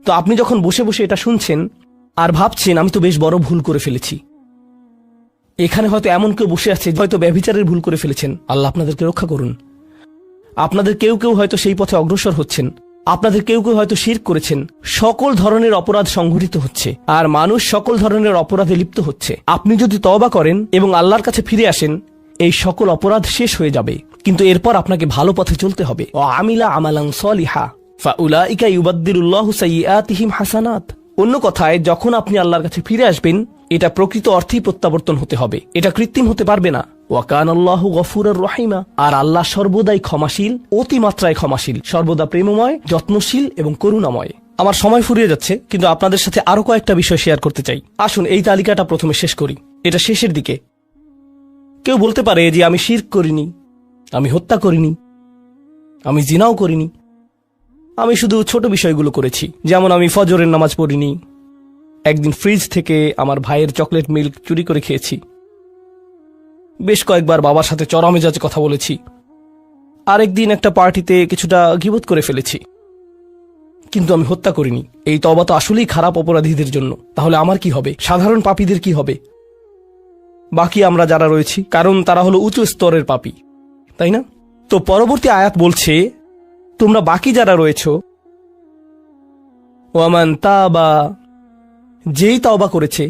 তো আপনি যখন বসে বসে এটা শুনছেন আর ভাবছেন আমি তো বেশ বড় ভুল করে ফেলেছি, এখানে হয়তো এমন কেউ বসে আছে হয়তো ব্যভিচারের ভুল করে ফেলেছেন, আল্লাহ আপনাদেরকে রক্ষা করুন। আপনাদের কেউ কেউ হয়তো সেই পথে অগ্রসর হচ্ছেন, আপনাদের কেউ কেউ হয়তো শিরক করেছেন। সকল ধরনের অপরাধ সংঘটিত হচ্ছে আর মানুষ সকল ধরনের অপরাধে লিপ্ত হচ্ছে। আপনি যদি তওবা করেন এবং আল্লাহর কাছে ফিরে আসেন, এই সকল অপরাধ শেষ হয়ে যাবে। কিন্তু এরপর আপনাকে ভালো পথে চলতে হবে। ও আমিলা আমালান সলিহা ফাউলাইকা ইউবাদদিলুল্লাহু সাইয়্যাতিহিম হাসানাত। অন্য কথায়, যখন আপনি আল্লাহর কাছে ফিরে আসবেন, এটা প্রকৃত অর্থেই প্রত্যাবর্তন হতে হবে, এটা কৃত্রিম হতে পারবে না। ওয়া কানাল্লাহু গফুরুর রহিমা। আর আল্লাহ সর্বদাই ক্ষমাশীল, অতিমাত্রায় ক্ষমাশীল, সর্বদা প্রেমময়, যত্নশীল এবং করুণাময়। আমার সময় ফুরিয়ে যাচ্ছে, কিন্তু আপনাদের সাথে আরো কয়েকটা বিষয় শেয়ার করতে চাই। আসুন এই তালিকাটা প্রথমে শেষ করি, এটা শেষের দিকে। কেউ বলতে পারে যে আমি শিরক করিনি, আমি হত্যা করিনি, আমি জিনাও করিনি, আমি শুধু ছোট বিষয়গুলো করেছি। যেমন আমি ফজরের নামাজ পড়িনি, একদিন ফ্রিজ থেকে আমার ভাইয়ের চকলেট মিল্ক চুরি করে খেয়েছি, বেশ কয়েকবার বাবার সাথে চড়া মেজাজে কথা বলেছি, আরেকদিন একটা পার্টিতে কিছুটা গীবত করে ফেলেছি, কিন্তু আমি হত্যা করিনি। এই তওবা তো আসলেই খারাপ অপরাধীদের জন্য। তাহলে আমার কি হবে? সাধারণ পাপীদের কি হবে? বাকি আমরা যারা রয়েছি, কারণ তারা হলো উঁচু স্তরের পাপী, তাই না? তো পরবর্তী আয়াত বলছে, তোমরা বাকি যারা রয়েছ, ওয়ামান তাবা, যেই তাওবা করেছে,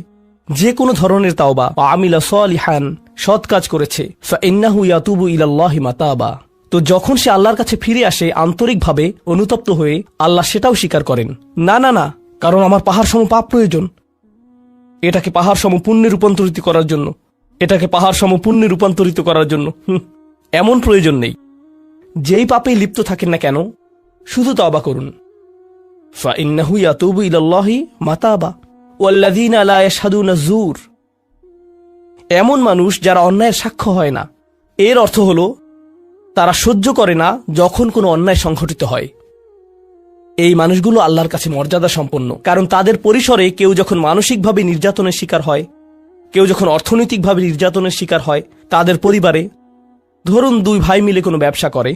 যে কোনো ধরনের তাওবা, আমিলা সালিহান, সৎ কাজ করেছে, ফাইন্নাহু ইয়াতুবু ইলাল্লাহি মাতাবা। তো যখন সে আল্লাহর কাছে ফিরে আসে আন্তরিকভাবে, অনুতপ্ত হয়ে, আল্লাহ সেটাও স্বীকার করেন। না না না, কারণ আমার পাহাড় সম পাপ প্রয়োজন, এটাকে পাহাড় সম পুণ্যে রূপান্তরিত করার জন্য, এটাকে পাহাড় সম পুণ্যে রূপান্তরিত করার জন্য এমন প্রয়োজন নেই। যেই পাপে লিপ্ত থাকেন না কেন, শুধু তওবা করুন। ফাইন্নাহু ইয়াতুবু ইলাল্লাহি মাতাবা ওয়াল্লাযীনা লা ইয়াশহাদুনা যুর। এমন মানুষ যারা অন্যায়ের সাক্ষ্য হয় না, এর অর্থ হলো তারা সহ্য করে না যখন কোনো অন্যায় সংঘটিত হয়। এই মানুষগুলো আল্লাহর কাছে মর্যাদা সম্পন্ন, কারণ তাদের পরিসরে কেউ যখন মানসিকভাবে নির্যাতনের শিকার হয়, কেউ যখন অর্থনৈতিকভাবে নির্যাতনের শিকার হয়, তাদের পরিবারে ধরুন দুই ভাই মিলে কোনো ব্যবসা করে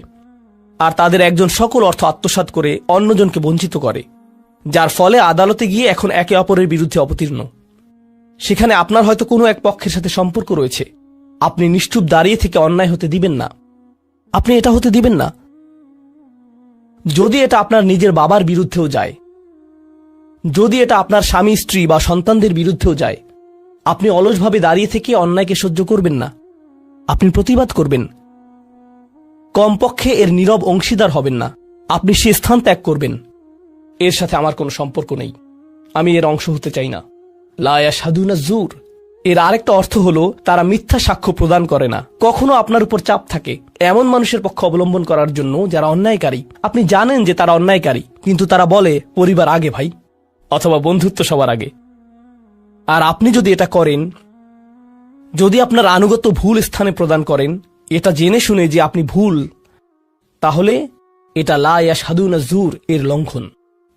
আর তাদের একজন সকল অর্থ আত্মসাৎ করে অন্যজনকে বঞ্চিত করে, যার ফলে আদালতে গিয়ে এখন একে অপরের বিরুদ্ধে অবতীর্ণ। সেখানে আপনার হয়তো কোনো এক পক্ষের সাথে সম্পর্ক রয়েছে, আপনি নিশ্চুপ দাঁড়িয়ে থেকে অন্যায় হতে দিবেন না। আপনি এটা হতে দিবেন না। যদি এটা আপনার নিজের বাবার বিরুদ্ধেও যায়, যদি এটা আপনার স্বামী স্ত্রী বা সন্তানদের বিরুদ্ধেও যায়, আপনি অলসভাবে দাঁড়িয়ে থেকে অন্যায়কে সহ্য করবেন না, আপনি প্রতিবাদ করবেন। কমপক্ষে এর নীরব অংশীদার হবেন না, আপনি সে স্থান ত্যাগ করবেন। এর সাথে আমার কোনো সম্পর্ক নেই, আমি এর অংশ হতে চাই না। লা ইয়াশহাদুনা যুর, এর আরেকটা অর্থ হলো তারা মিথ্যা সাক্ষ্য প্রদান করে না। কখনো আপনার উপর চাপ থাকে এমন মানুষের পক্ষ অবলম্বন করার জন্য যারা অন্যায়কারী। আপনি জানেন যে তারা অন্যায়কারী, কিন্তু তারা বলে পরিবার আগে ভাই, অথবা বন্ধুত্ব সবার আগে। আর আপনি যদি এটা করেন, যদি আপনার আনুগত্য ভুল স্থানে প্রদান করেন, এটা জেনে শুনে যে আপনি ভুল, তাহলে এটা লা ইয়াশহাদুনা যুর এর লঙ্ঘন।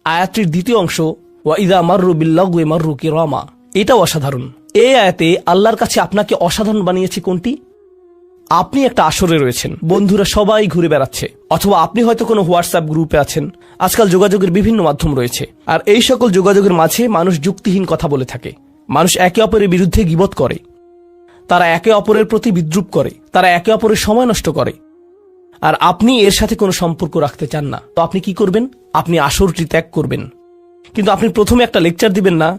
আয়াতটির দ্বিতীয় অংশ, ওয়া ইযা মাররু বিল্লাগwi মাররু কিরামা, এটাও অসাধারণ। এই আয়াতে আল্লাহর কাছে আপনাকে অসাধারণ বানিয়েছে কোনটি? আপনি একটা আসরে রয়েছেন, বন্ধুরা সবাই ঘুরে বেড়াচ্ছে, অথবা আপনি হয়তো কোনো হোয়াটসঅ্যাপ গ্রুপে আছেন। আজকাল যোগাযোগের বিভিন্ন মাধ্যম রয়েছে, আর এই সকল যোগাযোগের মাঝে মানুষ যুক্তিহীন কথা বলে থাকে, মানুষ একে অপরের বিরুদ্ধে গীবত করে, তারা একে অপরের প্রতি বিদ্রুপ করে, তারা একে অপরের সময় নষ্ট করে। আর আপনি এর সাথে কোনো সম্পর্ক রাখতে চান না, তো আপনি কি করবেন? আপনি আসরটি ত্যাগ করবেন। কিন্তু আপনি প্রথমে একটা লেকচার দিবেন না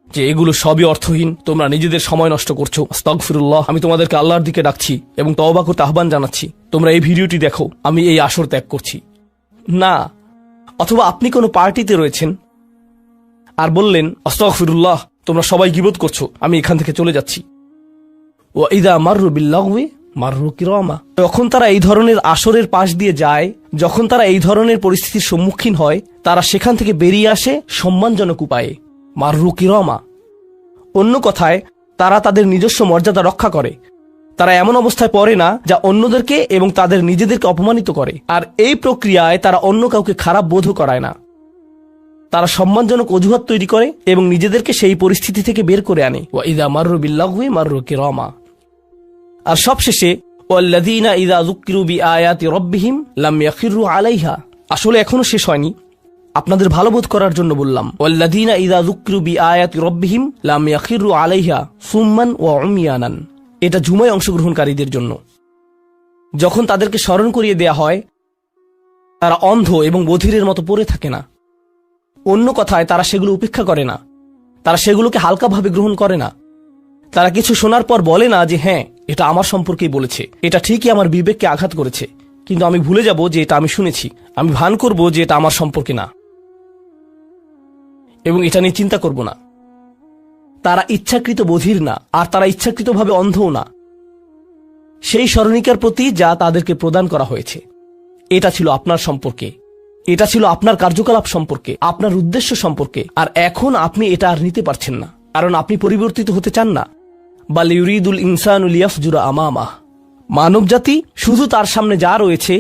যে এগুলো সবই অর্থহীন, তোমরা নিজেদের সময় নষ্ট করছো, আস্তাগফিরুল্লাহ, আমি তোমাদেরকে আল্লাহর দিকে ডাকছি এবং তওবা করতে আহ্বান জানাচ্ছি, তোমরা এই ভিডিওটি দেখো, আমি এই আসর ত্যাগ করছি না। অথবা আপনি কোনো পার্টিতে রয়েছেন আর বললেন, আস্তাগফিরুল্লাহ, তোমরা সবাই গীবত করছো, আমি এখান থেকে চলে যাচ্ছি। ওয়া ইযা মাররু বিল্লাগwi মাররু কিরামা, যখন তারা এই ধরনের আসরের পাশ দিয়ে যায়, যখন তারা এই ধরনের পরিস্থিতির সম্মুখীন হয়, তারা সেখান থেকে বেরিয়ে আসে সম্মানজনক উপায়ে, মাররু কিরামা। অন্য কথায়, তারা তাদের নিজস্ব মর্যাদা রক্ষা করে, তারা এমন অবস্থায় পড়ে না যা অন্যদেরকে এবং তাদের নিজেদেরকে অপমানিত করে। আর এই প্রক্রিয়ায় তারা অন্য কাউকে খারাপ বোধও করায় না, তারা সম্মানজনক অজুহাত তৈরি করে এবং নিজেদেরকে সেই পরিস্থিতি থেকে বের করে আনে। ওয়া ইযা মাররু বিল্লাগwi মাররু কিরামা। আর সবশেষে, ওয়াল্লাযীনা ইযা যুক্কিরু বিআয়াতি রাব্বিহিম লাম ইয়াখিরু আলাইহা। আসলে এখনো শেষ হয়নি, আপনাদের ভালো বোধ করার জন্য বললাম। ওয়াল্লাযীনা ইযা যুকিরু বিআয়াতি রাব্বিহিম লাম ইয়াখিরু আলাইহা সুম্মান ওয়া উময়ানান। এটা জুমায় অংশগ্রহণকারীদের জন্য। যখন তাদেরকে স্মরণ করিয়ে দেয়া হয়, তারা অন্ধ এবং বধিরের মতো পড়ে থাকে না। অন্য কথায়, তারা সেগুলো উপেক্ষা করে না, তারা সেগুলোকে হালকাভাবে গ্রহণ করে না। তারা কিছু শোনার পর বলে না যে হ্যাঁ, এটা আমার সম্পর্কেই বলেছে, এটা ঠিকই আমার বিবেককে আঘাত করেছে, কিন্তু আমি ভুলে যাব যে এটা আমি শুনেছি। আমি ভান করব যে এটা আমার সম্পর্কে না এবং এটা নিয়ে চিন্তা করব না। তারা ইচ্ছাকৃত বধির না, আর তারা ইচ্ছাকৃতভাবে অন্ধও না। সেই স্মরণিকার প্রতি যা তাদেরকে প্রদান করা হয়েছে, এটা ছিল আপনার সম্পর্কে, এটা ছিল আপনার কার্যকলাপ সম্পর্কে, আপনার উদ্দেশ্য সম্পর্কে। আর এখন আপনি এটা আর নিতে পারছেন না, কারণ আপনি পরিবর্তিত হতে চান না। বাল ইউরিদুল ইনসানু লিয়াফজুরা আমামাহ। মানব জাতি শুধু তার সামনে যা রয়েছে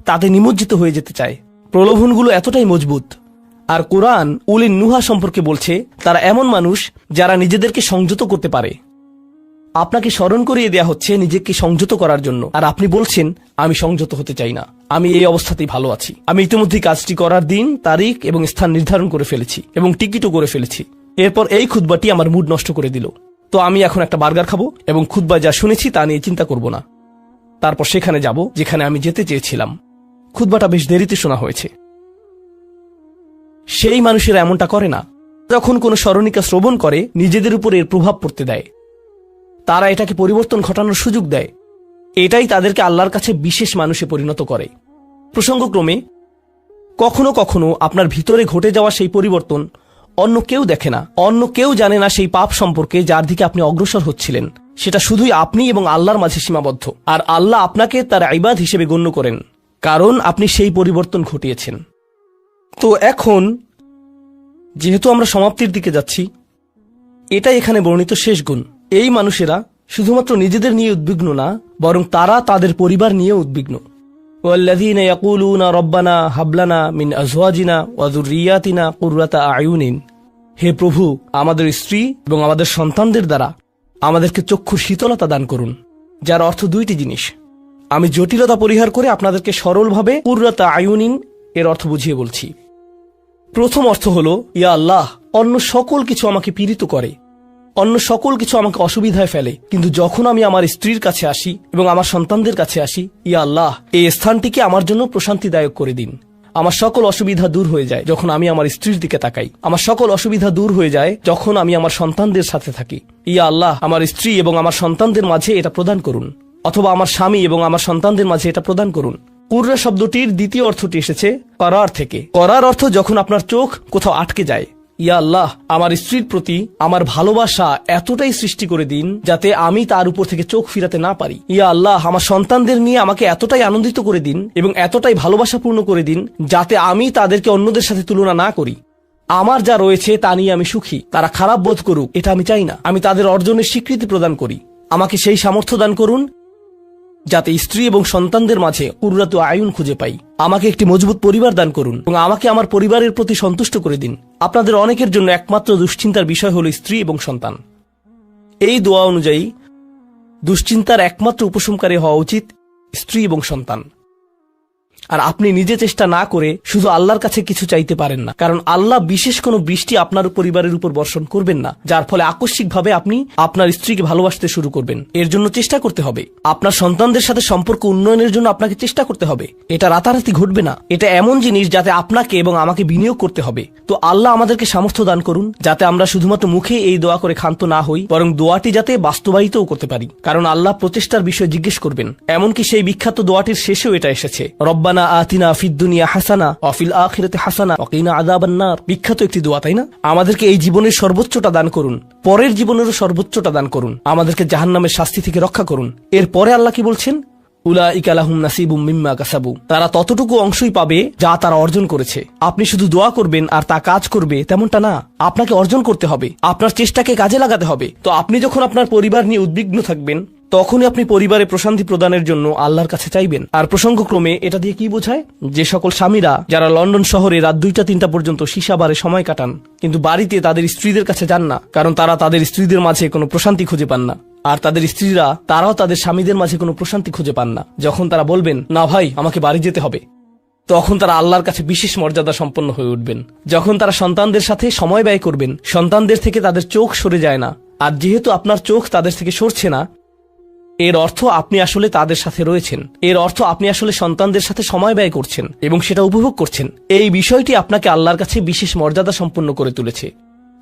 তাতে নিমজ্জিত হয়ে যেতে চায়। প্রলোভনগুলো এতটাই মজবুত। আর কোরআন উলিন নুহা সম্পর্কে বলছে, তারা এমন মানুষ যারা নিজেদেরকে সংযত করতে পারে। আপনাকে স্মরণ করিয়ে দেয়া হচ্ছে নিজেকে সংযত করার জন্য, আর আপনি বলছেন আমি সংযত হতে চাই না, আমি এই অবস্থাতেই ভালো আছি। আমি ইতিমধ্যে কাজটি করার দিন, তারিখ এবং স্থান নির্ধারণ করে ফেলেছি এবং টিকিটও করে ফেলেছি। এরপর এই খুতবাটি আমার মুড নষ্ট করে দিল। তো আমি এখন একটা বার্গার খাবো এবং খুতবায় যা শুনেছি তা নিয়ে চিন্তা করব না। তারপর সেখানে যাব যেখানে আমি যেতে চেয়েছিলাম। খুতবাটা বেশ দেরিতে শোনা হয়েছে। সেই মানুষেরা এমনটা করে না। যখন কোনো স্মরণিকা শ্রবণ করে, নিজেদের উপর এর প্রভাব পড়তে দেয়। তারা এটাকে পরিবর্তন ঘটানোর সুযোগ দেয়। এটাই তাদেরকে আল্লাহর কাছে বিশেষ মানুষে পরিণত করে। প্রসঙ্গক্রমে কখনো কখনো আপনার ভিতরে ঘটে যাওয়া সেই পরিবর্তন অন্য কেউ দেখে না, অন্য কেউ জানে না সেই পাপ সম্পর্কে যার দিকে আপনি অগ্রসর হচ্ছিলেন। সেটা শুধুই আপনি এবং আল্লাহর মাঝে সীমাবদ্ধ। আর আল্লাহ আপনাকে তার ইবাদ হিসেবে গণ্য করেন, কারণ আপনি সেই পরিবর্তন ঘটিয়েছেন। তো এখন যেহেতু আমরা সমাপ্তির দিকে যাচ্ছি, এটাই এখানে বর্ণিত শেষ গুণ। এই মানুষেরা শুধুমাত্র নিজেদের নিয়ে উদ্বিগ্ন না, বরং তারা তাদের পরিবার নিয়ে উদ্বিগ্ন। ওয়াল্লাযীনা ইয়াকুলুনা রব্বানা হাবলানা মিন আজওয়াজিনা ওয়া যুররিয়াতিনা কুররাতা আয়ুনিন। হে প্রভু, আমাদের স্ত্রী এবং আমাদের সন্তানদের দ্বারা আমাদেরকে চক্ষুর শীতলতা দান করুন, যার অর্থ দুইটি জিনিস। আমি জটিলতা পরিহার করে আপনাদেরকে সরলভাবে কুররাতা আয়ুনিন এর অর্থ বুঝিয়ে বলছি। প্রথম অর্থ হলো, ইয়া আল্লাহ, অন্য সকল কিছু আমাকে পীড়িত করে, অন্য সকল কিছু আমাকে অসুবিধায় ফেলে, কিন্তু যখন আমি আমার স্ত্রীর কাছে আসি এবং আমার সন্তানদের কাছে আসি, ইয়া আল্লাহ, এই স্থানটিকে আমার জন্য প্রশান্তিদায়ক করে দিন। আমার সকল অসুবিধা দূর হয়ে যায় যখন আমি আমার স্ত্রীর দিকে তাকাই। আমার সকল অসুবিধা দূর হয়ে যায় যখন আমি আমার সন্তানদের সাথে থাকি। ইয়া আল্লাহ, আমার স্ত্রী এবং আমার সন্তানদের মাঝে এটা প্রদান করুন, অথবা আমার স্বামী এবং আমার সন্তানদের মাঝে এটা প্রদান করুন। কুররা শব্দটির দ্বিতীয় অর্থটি এসেছে করার থেকে। করার অর্থ যখন আপনার চোখ কোথাও আটকে যায়। ইয়া আল্লাহ, আমার স্ত্রীর প্রতি আমার ভালোবাসা এতটাই সৃষ্টি করে দিন যাতে আমি তার উপর থেকে চোখ ফিরাতে না পারি। ইয়া আল্লাহ, আমার সন্তানদের নিয়ে আমাকে এতটাই আনন্দিত করে দিন এবং এতটাই ভালোবাসাপূর্ণ করে দিন যাতে আমি তাদেরকে অন্যদের সাথে তুলনা না করি। আমার যা রয়েছে তা নিয়ে আমি সুখী। তারা খারাপ বোধ করুক, এটা আমি চাই না। আমি তাদের অর্জনের স্বীকৃতি প্রদান করি। আমাকে সেই সামর্থ্য দান করুন যাতে স্ত্রী এবং সন্তানদের মাঝে কুররাতু আয়ুন খুঁজে পাই। আমাকে একটি মজবুত পরিবার দান করুন এবং আমাকে আমার পরিবারের প্রতি সন্তুষ্ট করে দিন। আপনাদের অনেকের জন্য একমাত্র দুশ্চিন্তার বিষয় হল স্ত্রী এবং সন্তান। এই দোয়া অনুযায়ী দুশ্চিন্তার একমাত্র উপশমকারী হওয়া উচিত স্ত্রী এবং সন্তান। আর আপনি নিজে চেষ্টা না করে শুধু আল্লাহর কাছে কিছু চাইতে পারেন না, কারণ আল্লাহ বিশেষ কোনো বৃষ্টি আপনার পরিবারের উপর বর্ষণ করবেন না, যার ফলে আকস্মিকভাবে আপনি আপনার স্ত্রীকে ভালোবাসতে শুরু করবেন। এর জন্য চেষ্টা করতে হবে। আপনার সন্তানদের সাথে সম্পর্ক উন্নয়নের জন্য আপনাকে চেষ্টা করতে হবে। এটা রাতারাতি ঘটবে না। এটা এমন জিনিস যাতে আপনাকে এবং আমাকে বিনিয়োগ করতে হবে। তো আল্লাহ আমাদেরকে সামর্থ্য দান করুন যাতে আমরা শুধুমাত্র মুখে এই দোয়া করে ক্ষান্ত না হই, বরং দোয়াটি যাতে বাস্তবায়িতও করতে পারি, কারণ আল্লাহ প্রচেষ্টার বিষয়ে জিজ্ঞেস করবেন। এমনকি সেই বিখ্যাত দোয়াটির শেষেও এটা এসেছে, রব্বানা আতিনা ফিদ দুনিয়া হাসানা ওয়া ফিল আখিরাতি হাসানা ওয়া কিনা আযাবান নার। বিখ্যাত একটি দোয়া, তাই না? আমাদেরকে এই জীবনের সর্বোচ্চটা দান করুন, পরের জীবনেরও সর্বোচ্চটা দান করুন, আমাদেরকে জাহান্নামের শাস্তি থেকে রক্ষা করুন। এরপরে আল্লাহ কি বলছেন? উলাইকা লাহুম নাসিবুম মিম্মা কাসাবু। তারা ততটুকু অংশই পাবে যা তারা অর্জন করেছে। আপনি শুধু দোয়া করবেন আর তা কাজ করবে তেমনটা না। আপনাকে অর্জন করতে হবে, আপনার চেষ্টাকে কাজে লাগাতে হবে। তো আপনি যখন আপনার পরিবার নিয়ে উদ্বিগ্ন থাকবেন, তখনই আপনি পরিবারে প্রশান্তি প্রদানের জন্য আল্লাহর কাছে চাইবেন। আর প্রসঙ্গক্রমে এটা দিয়ে কি বোঝায়? যে সকল স্বামীরা যারা লন্ডন শহরে রাত 2টা-3টা পর্যন্ত সীসা বারে সময় কাটান, কিন্তু বাড়িতে তাদের স্ত্রীদের কাছে যান না, কারণ তারা তাদের স্ত্রীদের মাঝে কোনো প্রশান্তি খুঁজে পান না। আর তাদের স্ত্রীরা তারাও তাদের স্বামীদের মাঝে কোনো প্রশান্তি খুঁজে পান না। যখন তারা বলবেন, না ভাই, আমাকে বাড়ি যেতে হবে, তখন তারা আল্লাহর কাছে বিশেষ মর্যাদা সম্পন্ন হয়ে উঠবেন। যখন তারা সন্তানদের সাথে সময় ব্যয় করবেন, সন্তানদের থেকে তাদের চোখ সরে যায় না, আর যেহেতু আপনার চোখ তাদের থেকে সরছে না, এর অর্থ আপনি আসলে তাদের সাথে রয়েছেন, এর অর্থ আপনি আসলে সন্তানদের সাথে সময় ব্যয় করছেন এবং সেটা উপভোগ করছেন। এই বিষয়টি আপনাকে আল্লাহর কাছে বিশেষ মর্যাদা সম্পন্ন করে তুলেছে।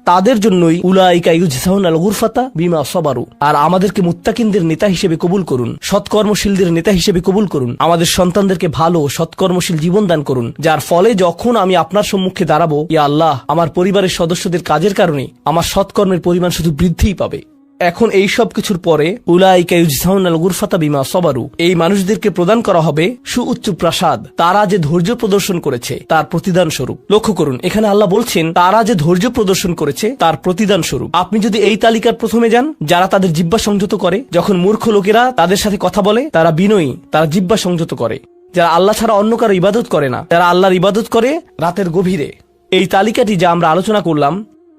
তাদের জন্যই উলাইকা ইউজজাউনাল গুরফাতা বিমা সাবারু। আর আমাদেরকে মুত্তাকিনদের নেতা হিসেবে কবুল করুন, সৎকর্মশীলদের নেতা হিসেবে কবুল করুন। আমাদের সন্তানদেরকে ভালো সৎকর্মশীল জীবন দান করুন, যার ফলে যখন আমি আপনার সম্মুখে দাঁড়াবো, ইয়া আল্লাহ, আমার পরিবারের সদস্যদের কাজের কারণে আমার সৎকর্মের পরিমাণ শুধু বৃদ্ধিই পাবে। এখন এই সব কিছুর পরে উলাইকা ইউজজাউনাল গুরফাতা বিমা সাবারু, এই মানুষদেরকে প্রদান করা হবে সুউচ্চ প্রাসাদ, তারা যে ধৈর্য প্রদর্শন করেছে তার প্রতিদান স্বরূপ। লক্ষ্য করুন, এখানে আল্লাহ বলছেন তারা যে ধৈর্য প্রদর্শন করেছে তার প্রতিদান স্বরূপ। আপনি যদি এই তালিকার প্রথমে যান, যারা তাদের জিহ্বা সংযত করে, যখন মূর্খ লোকেরা তাদের সাথে কথা বলে তারা বিনয়ী, তারা জিহ্বা সংযত করে, যারা আল্লাহ ছাড়া অন্য কারো ইবাদত করে না, যারা আল্লাহর ইবাদত করে রাতের গভীরে। এই তালিকাটি যা আমরা আলোচনা করলাম,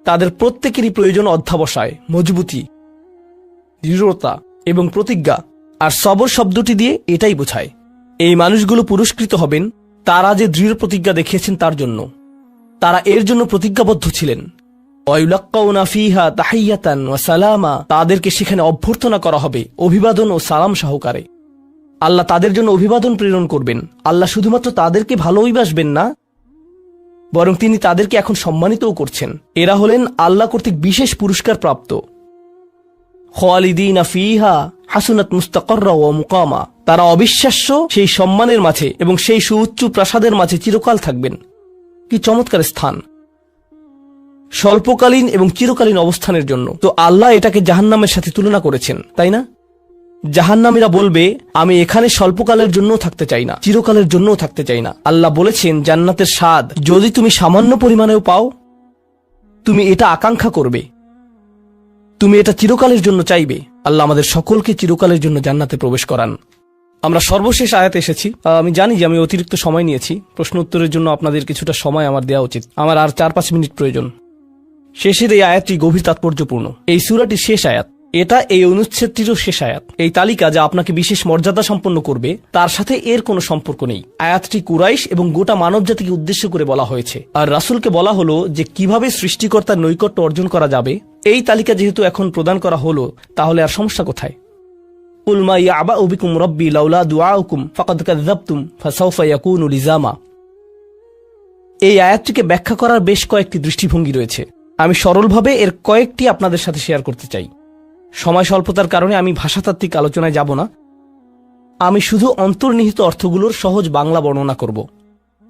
তাদের প্রত্যেকেরই প্রয়োজন অধ্যাবসায়, মজবুতি, দৃঢ়তা এবং প্রতিজ্ঞা। আর সবর শব্দটি দিয়ে এটাই বোঝায়। এই মানুষগুলো পুরস্কৃত হবেন তারা যে দৃঢ় প্রতিজ্ঞা দেখিয়েছেন তার জন্য। তারা এর জন্য প্রতিজ্ঞাবদ্ধ ছিলেন। ওয়ায়ুলাক্কাউনা ফিহা তাহিয়াতান ওয়া সালামা, তাদেরকে সেখানে অভ্যর্থনা করা হবে অভিবাদন ও সালাম সহকারে। আল্লাহ তাদের জন্য অভিবাদন প্রেরণ করবেন। আল্লাহ শুধুমাত্র তাদেরকে ভালোবাসবেন না, বরং তিনি তাদেরকে এখন সম্মানিতও করছেন। এরা হলেন আল্লাহ কর্তৃক বিশেষ পুরস্কার প্রাপ্ত। খালিদিনা ফিহা হাসুনাত মুস্তাকাররা ওয়া মুকামা, তারা অবিশ্বাস্য সেই সম্মানের মাঝে এবং সেই সুউচ্চ প্রাসাদের মাঝে চিরকাল থাকবেন। কি চমৎকার স্থান, স্বল্পকালীন এবং চিরকালীন অবস্থানের জন্য। তো আল্লাহ এটাকে জাহান্নামের সাথে তুলনা করেছেন, তাই না? জাহান্নামীরা বলবে, আমি এখানে স্বল্পকালের জন্য থাকতে চাই না, চিরকালের জন্যও থাকতে চাই না। আল্লাহ বলেছেন, জান্নাতের স্বাদ যদি তুমি সামান্য পরিমাণেও পাও, তুমি এটা আকাঙ্ক্ষা করবে, তুমি এটা চিরকালের জন্য চাইবে। আল্লাহ আমাদের সকলকে চিরকালের জন্য জান্নাতে প্রবেশ করান। আমরা সর্বশেষ আয়াতে এসেছি। আমি জানি যে আমি অতিরিক্ত সময় নিয়েছি, প্রশ্ন উত্তরের জন্য আপনাদের কিছুটা সময় আমার দেওয়া উচিত। আমার আর 4-5 মিনিট প্রয়োজন। শেষের এই আয়াতটি গভীর তাৎপর্যপূর্ণ। এই সূরাটির শেষ আয়াত, এটা এই অনুচ্ছেদটিরও শেষ আয়াত। এই তালিকা যা আপনাকে বিশেষ মর্যাদা সম্পন্ন করবে তার সাথে এর কোনো সম্পর্ক নেই। আয়াতটি কুরাইশ এবং গোটা মানব জাতিকে উদ্দেশ্য করে বলা হয়েছে, আর রাসূলকে বলা হলো যে কিভাবে সৃষ্টিকর্তার নৈকট্য অর্জন করা যাবে। এই তালিকা যেহেতু এখন প্রদান করা হলো, তাহলে আর সমস্যা কোথায়? কুল মা ইয়াবাউ বিকুম রাব্বি লাউলা দুআউকুম ফাকাদ কাযযাবতুম ফাসাউফা ইয়াকুনু লিজামা। এই আয়াতটিকে ব্যাখ্যা করার বেশ কয়েকটি দৃষ্টিভঙ্গি রয়েছে। আমি সরলভাবে এর কয়েকটি আপনাদের সাথে শেয়ার করতে চাই। সময় স্বল্পতার কারণে আমি ভাষাতাত্ত্বিক আলোচনায় যাব না, আমি শুধু অন্তর্নিহিত অর্থগুলোর সহজ বাংলা বর্ণনা করব।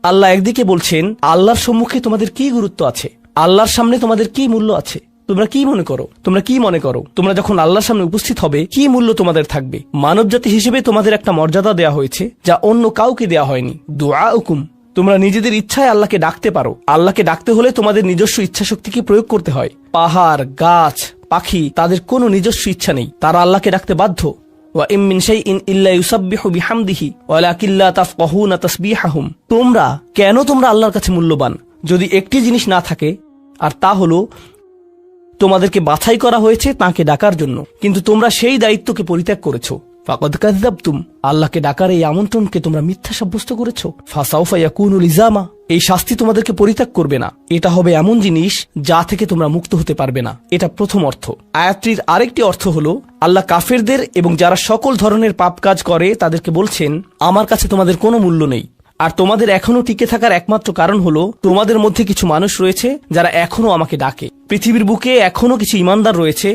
আল্লাহ একদিকে বলছেন, আল্লাহর সম্মুখে তোমাদের কি গুরুত্ব আছে, আল্লাহর সামনে তোমাদের কি মূল্য আছে, তোমরা কি মনে করো, তোমরা যখন আল্লাহর সামনে উপস্থিত হবে কি মূল্য তোমাদের থাকবে। মানবজাতি হিসেবে তোমাদের একটা মর্যাদা দেয়া হয়েছে যা অন্য কাউকে দেয়া হয়নি। দুআউকুম, তোমরা নিজেদের ইচ্ছায় আল্লাহকে ডাকতে পারো। আল্লাহকে ডাকতে হলে তোমাদের নিজস্ব ইচ্ছা শক্তিকে প্রয়োগ করতে হয়। পাহাড়, গাছ, পাখি, তাদের কোনো নিজস্ব ইচ্ছা নেই, তারা আল্লাহকে ডাকতে বাধ্য। ওয়া ইম মিন শাইইন ইল্লা ইউসাব্বিহু বিহামদিহি ওয়ালাকিন লা তাফকাহুনা তাসবিহাহুম। তোমরা আল্লাহর কাছে মূল্যবান যদি একটি জিনিস না থাকে, আর তা হলো তোমাদেরকে বাছাই করা হয়েছে তাকে ডাকার জন্য, কিন্তু তোমরা সেই দায়িত্বকে পরিত্যাগ করেছো। ফাকাদ কাযযাবতুম, আল্লাহকে ডাকার এই আমন্ত্রণকে তোমরা মিথ্যা সাব্যস্ত করেছো। ফাসাউফা ইয়াকুনু লিজামা, এই শাস্তি তোমাদেরকে পরিত্যাগ করবে না। এটা হবে এমন জিনিস যা থেকে তোমরা মুক্ত হতে পারবে না। এটা প্রথম অর্থ। আয়াতটির আরেকটি অর্থ হলো, আল্লাহ কাফেরদের এবং যারা সকল ধরনের পাপ কাজ করে তাদেরকে বলছেন, আমার কাছে তোমাদের কোনো মূল্য নেই। আর তোমাদের এখনো টিকে থাকার একমাত্র কারণ হলো তোমাদের মধ্যে কিছু মানুষ রয়েছে যারা এখনো আমাকে ডাকে। পৃথিবীর বুকে এখনো কিছু ইমানদার রয়েছে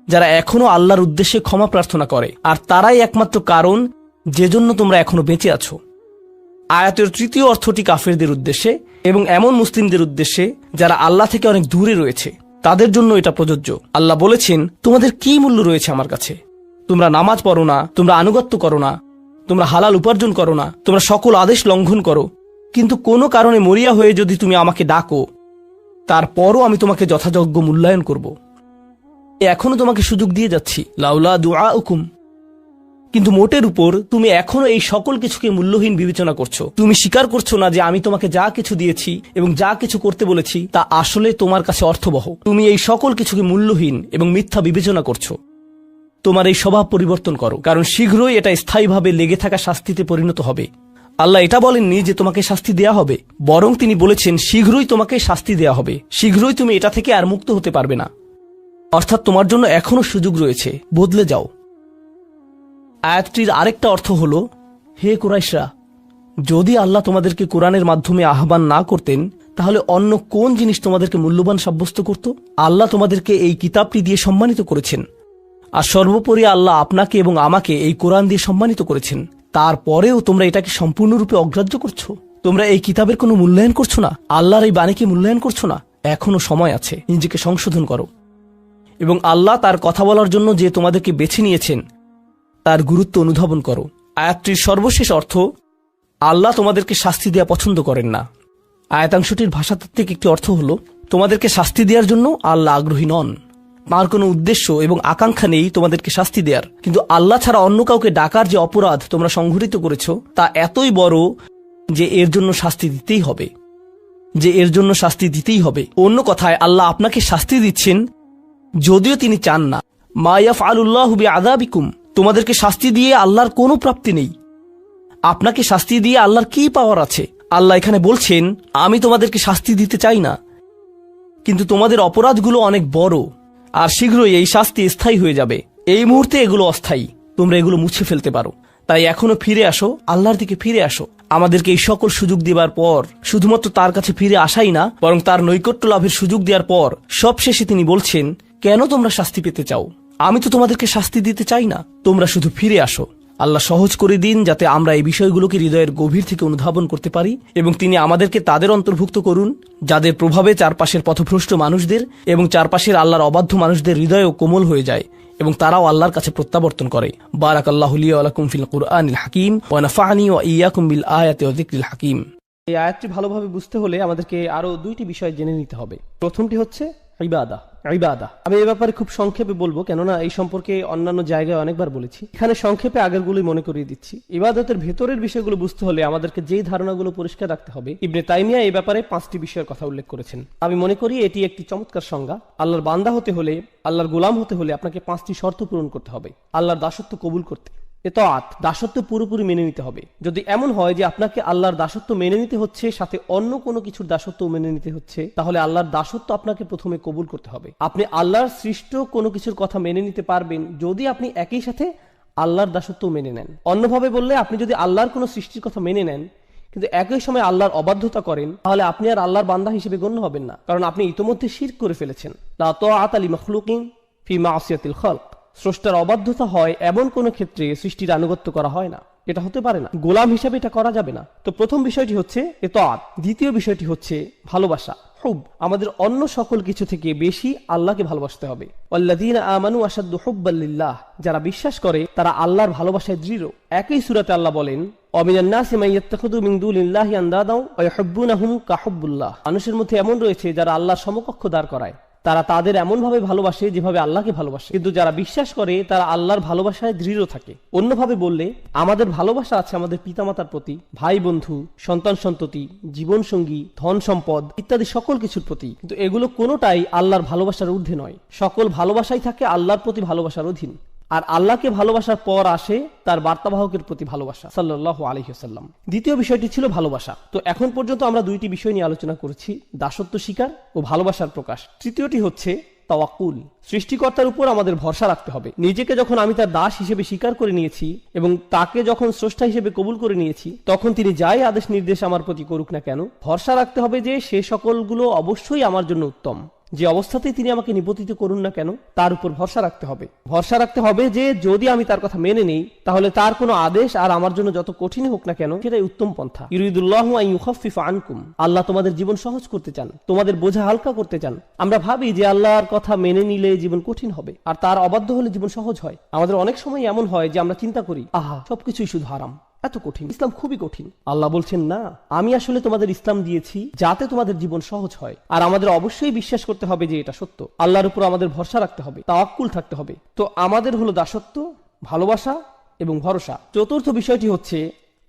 যারা এখনো আল্লাহর উদ্দেশ্যে ক্ষমা প্রার্থনা করে, আর তারাই একমাত্র কারণ যে জন্য তোমরা এখনো বেঁচে আছো। আয়াতের তৃতীয় অর্থটি কাফেরদের উদ্দেশ্যে এবং এমন মুসলিমদের উদ্দেশ্যে যারা আল্লাহ থেকে অনেক দূরে রয়েছে, তাদের জন্য এটা প্রযোজ্য। আল্লাহ বলেছেন, তোমাদের কি মূল্য রয়েছে আমার কাছে? তোমরা নামাজ পড়ো না, তোমরা আনুগত্য করো না, তোমরা হালাল উপার্জন করো না, তোমরা সকল আদেশ লঙ্ঘন করো, কিন্তু কোনো কারণে মরিয়া হয়ে যদি তুমি আমাকে ডাকো, তারপরও আমি তোমাকে যথাযোগ্য মূল্যায়ন করব। এখনো তোমাকে সুযোগ দিয়ে যাচ্ছি, লাউলা দুআউকুম, কিন্তু মোটের উপর তুমি এখনো এই সকল কিছুকে মূল্যহীন বিবেচনা করছো। তুমি স্বীকার করছো না যে আমি তোমাকে যা কিছু দিয়েছি এবং যা কিছু করতে বলেছি তা আসলে তোমার কাছে অর্থবহ। তুমি এই সকল কিছুকে মূল্যহীন এবং মিথ্যা বিবেচনা করছো। তোমার এই স্বভাব পরিবর্তন করো, কারণ শীঘ্রই এটা স্থায়ীভাবে লেগে থাকা শাস্তিতে পরিণত হবে। আল্লাহ এটা বলেননি যে তোমাকে শাস্তি দেয়া হবে, বরং তিনি বলেছেন শীঘ্রই তোমাকে শাস্তি দেয়া হবে, শীঘ্রই তুমি এটা থেকে আর মুক্ত হতে পারবে না। অর্থাৎ তোমার জন্য এখনো সুযোগ রয়েছে, বদলে যাও। আয়াতটির আরেকটা অর্থ হলো, হে কুরাইশরা, যদি আল্লাহ তোমাদেরকে কোরআনের মাধ্যমে আহ্বান না করতেন তাহলে অন্য কোন জিনিস তোমাদেরকে মূল্যবান সাব্যস্ত করত? আল্লাহ তোমাদেরকে এই কিতাবটি দিয়ে সম্মানিত করেছেন, আর সর্বোপরি আল্লাহ আপনাকে এবং আমাকে এই কোরআন দিয়ে সম্মানিত করেছেন। তারপরেও তোমরা এটাকে সম্পূর্ণরূপে অগ্রাহ্য করছো। তোমরা এই কিতাবের কোনো মূল্যায়ন করছো না, আল্লাহর এই বাণীকে মূল্যায়ন করছো না। এখনো সময় আছে, নিজেকে সংশোধন করো এবং আল্লাহ তার কথা বলার জন্য যে তোমাদেরকে বেছে নিয়েছেন তার গুরুত্ব অনুধাবন করো। আয়াতটির সর্বশেষ অর্থ, আল্লাহ তোমাদেরকে শাস্তি দেওয়া পছন্দ করেন না। আয়াতাংশটির ভাষাতাত্ত্বিক একটি অর্থ হলো, তোমাদেরকে শাস্তি দেওয়ার জন্য আল্লাহ আগ্রহী নন, তার কোনো উদ্দেশ্য এবং আকাঙ্ক্ষা নেই তোমাদেরকে শাস্তি দেওয়ার। কিন্তু আল্লাহ ছাড়া অন্য কাউকে ডাকার যে অপরাধ তোমরা সংঘটিত করেছো তা এতই বড় যে এর জন্য শাস্তি দিতেই হবে। অন্য কথায় আল্লাহ আপনাকে শাস্তি দিচ্ছেন যদিও তিনি চান না। মা ইয়াফআলুল্লাহু বিআযাবিকুম, তোমাদেরকে শাস্তি দিয়ে আল্লাহর কোনো প্রাপ্তি নেই। আপনাকে শাস্তি দিয়ে আল্লাহর কি পাওয়ার আছে? আল্লাহ এখানে বলছেন, আমি তোমাদেরকে শাস্তি দিতে চাই না, কিন্তু তোমাদের অপরাধগুলো অনেক বড়, আর শীঘ্রই এই শাস্তি স্থায়ী হয়ে যাবে। এই মুহূর্তে এগুলো অস্থায়ী, তোমরা এগুলো মুছে ফেলতে পারো। তাই এখনো ফিরে আসো, আল্লাহর দিকে ফিরে আসো। আমাদেরকে এই সকল সুযোগ দেবার পর শুধুমাত্র তার কাছে ফিরে আসাই না, বরং তার নৈকট্য লাভের সুযোগ দেওয়ার পর সবশেষে তিনি বলছেন, কেন তোমরা শাস্তি পেতে চাও? আমি তো তোমাদেরকে শাস্তি দিতে চাই না, তোমরা শুধু ফিরে আসো। আল্লাহ সহজ করে দিন যাতে আমরা এই বিষয়গুলোকে হৃদয়ের গভীর থেকে অনুধাবন করতে পারি, এবং তিনি আমাদেরকে তাদের অন্তর্ভুক্ত করুন যাদের প্রভাবে চারপাশের পথভ্রষ্ট মানুষদের এবং চারপাশের আল্লাহর অবাধ্য মানুষদের হৃদয়ও কোমল হয়ে যায় এবং তারাও আল্লাহর কাছে প্রত্যাবর্তন করে। বারাকাল্লাহু লি ওয়া লাকুম ফিল কুরআনিল হাকিম ওয়া নাফা'নি ওয়া ইয়্যাকুম বিল আয়াতি ওয়া যিকরিল হাকিম। এই আয়াতটি ভালোভাবে বুঝতে হলে আমাদেরকে আরো দুইটি বিষয় জেনে নিতে হবে। প্রথমটি হচ্ছে ইবাদা। আমি এই ব্যাপারে খুব সংক্ষেপে বলবো, কেননা এই সম্পর্কে অন্যান্য জায়গায় অনেকবার বলেছি। এখানে সংক্ষেপে আগেরগুলোই মনে করিয়ে দিচ্ছি। ইবাদতের ভেতরের বিষয়গুলো বুঝতে হলে আমাদেরকে যেই ধারণাগুলো পরিষ্কার রাখতে হবে, ইবনে তাইমিয়া এই ব্যাপারে 5টি বিষয়ের কথা উল্লেখ করেছেন। আমি মনে করি এটি একটি চমৎকার সংজ্ঞা। আল্লাহর বান্দা হতে হলে, আল্লাহর গোলাম হতে হলে আপনাকে 5টি শর্ত পূরণ করতে হবে আল্লাহর দাসত্ব কবুল করতে। ইতাআত, দাসত্ব পুরোপুরি মেনে নিতে হবে। যদি এমন হয় যে আপনাকে আল্লাহর দাসত্ব মেনে নিতে হচ্ছে, সাথে অন্য কোনো কিছুর দাসত্ব মেনে নিতে হচ্ছে, তাহলে আল্লাহর দাসত্ব আপনাকে প্রথমে কবুল করতে হবে। আপনি আল্লাহর সৃষ্ট কোনো কিছুর কথা মেনে নিতে পারবেন যদি আপনি একই সাথে আল্লাহর দাসত্ব মেনে নেন। অন্যভাবে বললে, আপনি যদি আল্লাহর কোনো সৃষ্টির কথা মেনে নেন কিন্তু একই সময় আল্লাহর অবাধ্যতা করেন, তাহলে আপনি আর আল্লাহর বান্দা হিসেবে গণ্য হবেন না, কারণ আপনি ইতোমধ্যে শিরক করে ফেলেছেন। লা তাআতা লিমাখলুকিন ফি মাসিয়াতিল খালক। স্রষ্টার অবাধ্যতা হয় এমন কোন ক্ষেত্রে সৃষ্টির আনুগত্য করা হয় না, এটা হতে পারে না। গোলাম হিসেবে এটা করা যাবে না। তো প্রথম বিষয়টি হচ্ছে ইতাআত। দ্বিতীয় বিষয়টি হচ্ছে ভালোবাসা, হুব। আমাদের অন্য সকল কিছু থেকে বেশি আল্লাহকে ভালোবাসতে হবে। ওয়াল্লাযীনা আমানু আশাদ্দু হুব্বাল লিল্লাহ, যারা বিশ্বাস করে তারা আল্লাহর ভালোবাসায় দৃঢ়। একই সূরাতে আল্লাহ বলেন, ওয়ামিনান নাসি মান ইয়াত্তাখিযু মিন দুনিল্লাহি আনদাদাও ওয়া ইউহিব্বুনাহুম কাহুব্বুল্লাহ। মানুষের মধ্যে এমন রয়েছে যারা আল্লাহর সমকক্ষ দাঁড় করায়, তারা তাদের এমন ভাবে ভালোবাসে যেভাবে আল্লাহকে ভালোবাসে, কিন্তু যারা বিশ্বাস করে তারা আল্লাহর ভালোবাসায় দৃঢ় থাকে। অন্যভাবে বললে, আমাদের ভালোবাসা আছে আমাদের পিতামাতার প্রতি, ভাই বন্ধু, সন্তান সন্ততি, জীবন সঙ্গী, ধন সম্পদ ইত্যাদি সকল কিছুর প্রতি, কিন্তু এগুলো কোনোটাই আল্লাহর ভালোবাসার ঊর্ধ্বে নয়। সকল ভালোবাসাই থাকে আল্লাহর প্রতি ভালোবাসার অধীন। আর আল্লাহকে ভালোবাসার পর আসে তার বার্তাবাহকের প্রতি ভালোবাসা, সাল্লাল্লাহু আলাইহি ওয়াসাল্লাম। দ্বিতীয় বিষয়টি ছিল ভালোবাসা। তো এখন পর্যন্ত আমরা দুইটি বিষয় নিয়ে আলোচনা করেছি, দাসত্ব স্বীকার ও ভালোবাসার প্রকাশ। তৃতীয়টি হচ্ছে তাওয়াক্কুল। সৃষ্টিকর্তার উপর আমাদের ভরসা রাখতে হবে। নিজেকে যখন আমি তার দাস হিসেবে স্বীকার করে নিয়েছি এবং তাকে যখন স্রষ্টা হিসেবে কবুল করে নিয়েছি, তখন তিনি যাই আদেশ নির্দেশ আমার প্রতি করুক না কেন, ভরসা রাখতে হবে যে সে সকলগুলো অবশ্যই আমার জন্য উত্তম। যে অবস্থাতেই তিনি আমাকে নিপতিত করুন না কেন, তার উপর ভরসা রাখতে হবে। ভরসা রাখতে হবে যে যদি আমি তার কথা মেনে নেই, তাহলে তার কোনো আদেশ আর আমার জন্য যত কঠিন হোক না কেন, সেটাই উত্তম পন্থা। ইউরিদুল্লাহু আন ইউখাফফিফা আনকুম, আল্লাহ তোমাদের জীবন সহজ করতে চান, তোমাদের বোঝা হালকা করতে চান। আমরা ভাবি যে আল্লাহর কথা মেনে নিলে জীবন কঠিন হবে, আর তার অবাধ্য হলে জীবন সহজ হয়। আমাদের অনেক সময় এমন হয় যে আমরা চিন্তা করি, আহা, সবকিছুই শুধু হারাম, এত কঠিন, ইসলাম খুবই কঠিন। আল্লাহ বলছেন, না, আমি আসলে তোমাদের ইসলাম দিয়েছি যাতে তোমাদের জীবন সহজ হয়। আর আমাদের অবশ্যই বিশ্বাস করতে হবে যে এটা সত্য। আল্লাহর উপর আমাদের ভরসা রাখতে হবে, তাওয়াক্কুল থাকতে হবে। তো আমাদের হলো দাসত্ব, ভালোবাসা এবং ভরসা। চতুর্থ বিষয়টি হচ্ছে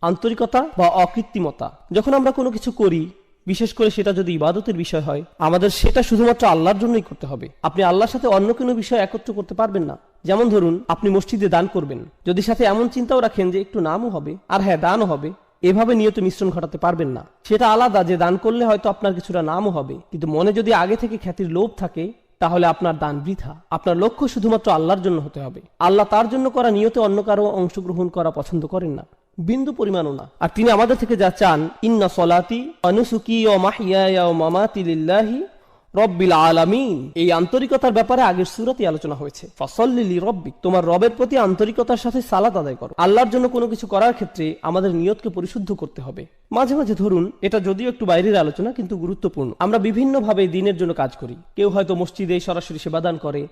আন্তরিকতা বা অকৃত্রিমতা। যখন আমরা কোনো কিছু করি, বিশেষ করে সেটা যদি ইবাদতের বিষয় হয়, আমাদের সেটা শুধুমাত্র আল্লাহর জন্যই করতে হবে। আপনি আল্লাহর সাথে অন্য কোনো বিষয় একত্র করতে পারবেন না। যেমন ধরুন, আপনি মসজিদে দান করবেন, যদি সাথে এমন চিন্তাও রাখেন যে একটু নামও হবে আর হ্যাঁ দানও হবে, এভাবে নিয়তে মিশ্রণ ঘটাতে পারবেন না। সেটা আলাদা যে দান করলে হয়তো আপনার কিছুটা নামও হবে, কিন্তু মনে যদি আগে থেকে খ্যাতির লোভ থাকে তাহলে আপনার দান বৃথা। আপনার লক্ষ্য শুধুমাত্র আল্লাহর জন্য হতে হবে। আল্লাহ তার জন্য করা নিয়তে অন্য কারো অংশগ্রহণ করা পছন্দ করেন না, বিন্দু পরিমাণও না। আর তিনি আমাদের থেকে যা চান, ইন্না সলাতি ওয়া নুসুকি ওয়া মাহইয়ায়া ওয়া মামাতি লিল্লাহি রব্বিল আলামিন, এই আন্তরিকতার ব্যাপারে আগের সূরাতে আলোচনা হয়েছে। ফাসাল্লি লিরাব্বিক, তোমার রবের প্রতি আন্তরিকতার সাথে সালাত আদায় করো। আল্লাহর জন্য কোনো কিছু করার ক্ষেত্রে আমাদের নিয়তকে পরিশুদ্ধ করতে হবে। মাঝে মাঝে ধরুন, এটা যদিও একটু বাইরের আলোচনা কিন্তু গুরুত্বপূর্ণ, আমরা বিভিন্নভাবে দিনের জন্য কাজ করি। কেউ হয়তো মসজিদে সরাসরি সেবাদান করে,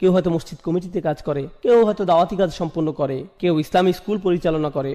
কেউ হয়তো মসজিদ কমিটিতে কাজ করে, কেউ হয়তো দাওয়াতি কাজ সম্পন্ন করে, কেউ ইসলামী স্কুল পরিচালনা করে,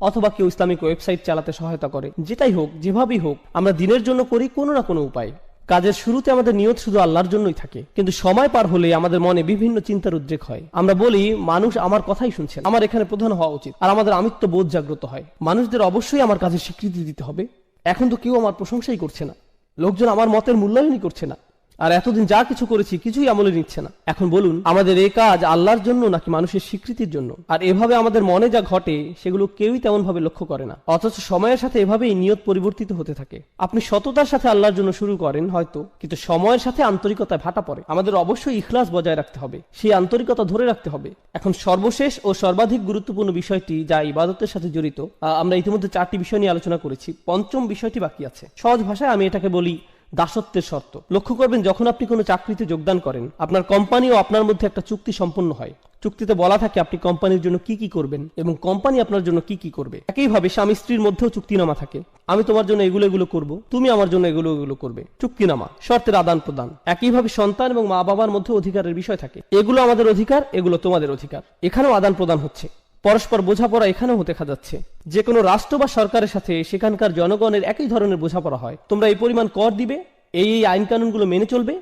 অথবা কেউ ইসলামিক ওয়েবসাইট চালাতে সহায়তা করে। যেটাই হোক, যেভাবেই হোক, আমরা দিনের জন্য করি কোনো না কোনো উপায়। কাজের শুরুতে আমাদের নিয়ত শুধু আল্লাহর জন্যই থাকে, কিন্তু সময় পার হলে আমাদের মনে বিভিন্ন চিন্তার উদ্রেক হয়। আমরা বলি, মানুষ আমার কথাই শুনছে, আমার এখানে প্রধান হওয়া উচিত, আর আমাদের আমিত্ব বোধ জাগ্রত হয়। মানুষদের অবশ্যই আমার কাজের স্বীকৃতি দিতে হবে। এখন তো কেউ আমার প্রশংসাই করছে না, লোকজন আমার মতের মূল্যায়নই করছে না, আর এতদিন যা কিছু করেছি কিছুই আমলে নিচ্ছে না। এখন বলুন, আমাদের এই কাজ আল্লাহর জন্য নাকি মানুষের স্বীকৃতির জন্য? আর এভাবে আমাদের মনে যা ঘটে সেগুলো কেউই তেমন ভাবে লক্ষ্য করে না, অথচ সময়ের সাথে এভাবেই নিয়ত পরিবর্তিত হতে থাকে। আপনি সততার সাথে আল্লাহর জন্য শুরু করেন হয়তো, কিন্তু সময়ের সাথে আন্তরিকতায় ভাটা পড়ে। আমাদের অবশ্যই ইখলাস বজায় রাখতে হবে, সেই আন্তরিকতা ধরে রাখতে হবে। এখন সর্বশেষ ও সর্বাধিক গুরুত্বপূর্ণ বিষয়টি, যা ইবাদতের সাথে জড়িত, আমরা ইতিমধ্যে 4টি বিষয় নিয়ে আলোচনা করেছি, পঞ্চম বিষয়টি বাকি আছে। সহজ ভাষায় আমি এটাকে বলি দাসত্বের শর্ত। লক্ষ্য করবেন, যখন আপনি কোনো চাকরিতে যোগদান করেন, আপনার কোম্পানি ও আপনার মধ্যে একটা চুক্তি সম্পন্ন হয়। চুক্তিতে বলা থাকে আপনি কোম্পানির জন্য কি কি করবেন এবং কোম্পানি আপনার জন্য কি কি করবে। একইভাবে স্বামী স্ত্রীর মধ্যেও চুক্তিনামা থাকে, আমি তোমার জন্য এগুলো এগুলো করব, তুমি আমার জন্য এগুলো এগুলো করবে। চুক্তিনামা, শর্তের আদান প্রদান। একইভাবে সন্তান এবং মা বাবার মধ্যে অধিকারের বিষয় থাকে, এগুলো আমাদের অধিকার, এগুলো তোমাদের অধিকার। এখানেও আদান প্রদান হচ্ছে, পরস্পর বোঝাপড়া এখানেও দেখা যাচ্ছে। যে কোনো রাষ্ট্র বা সরকারের সাথে সেখানকার জনগণের একই ধরনের বোঝাপড়া হয়। তোমরা এই পরিমাণ কর দিবে, এই এই আইন কানুনগুলো মেনে চলবে,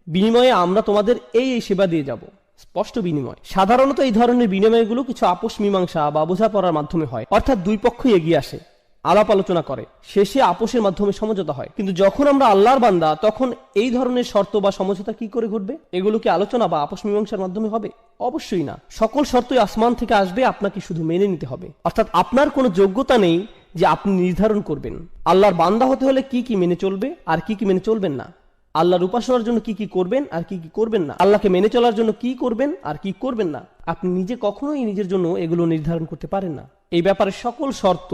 বিনিময়ে আমরা তোমাদের এই এই সেবা দিয়ে যাব। স্পষ্ট বিনিময়। সাধারণত এই ধরনের বিনিময়গুলো কিছু আপোষ মীমাংসা বা বোঝাপড়ার মাধ্যমে হয়, অর্থাৎ দুই পক্ষই এগিয়ে আসে, আলাপ আলোচনা করে, শেষে আপোষের মাধ্যমে সমঝোতা হয়। কিন্তু যখন আমরা আল্লাহর বান্দা, তখন এই ধরনের শর্ত বা সমঝোতা কি করে ঘটবে? এগুলো কি আলোচনা বা আপোষ মীমাংসার মাধ্যমে হবে? অবশ্যই না। সকল শর্তই আসমান থেকে আসবে, আপনাকে শুধু মেনে নিতে হবে। অর্থাৎ আপনার কোনো যোগ্যতা নেই যে আপনি নির্ধারণ করবেন আল্লাহর বান্দা হতে হলে কি কি মেনে চলবে আর কি কি মেনে চলবেন না, আল্লাহর উপাসনার জন্য কি কি করবেন আর কি কি করবেন না, আল্লাহকে মেনে চলার জন্য কি করবেন আর কি করবেন না। আপনি নিজে কখনোই নিজের জন্য এগুলো নির্ধারণ করতে পারেন না। এই ব্যাপারে সকল শর্ত,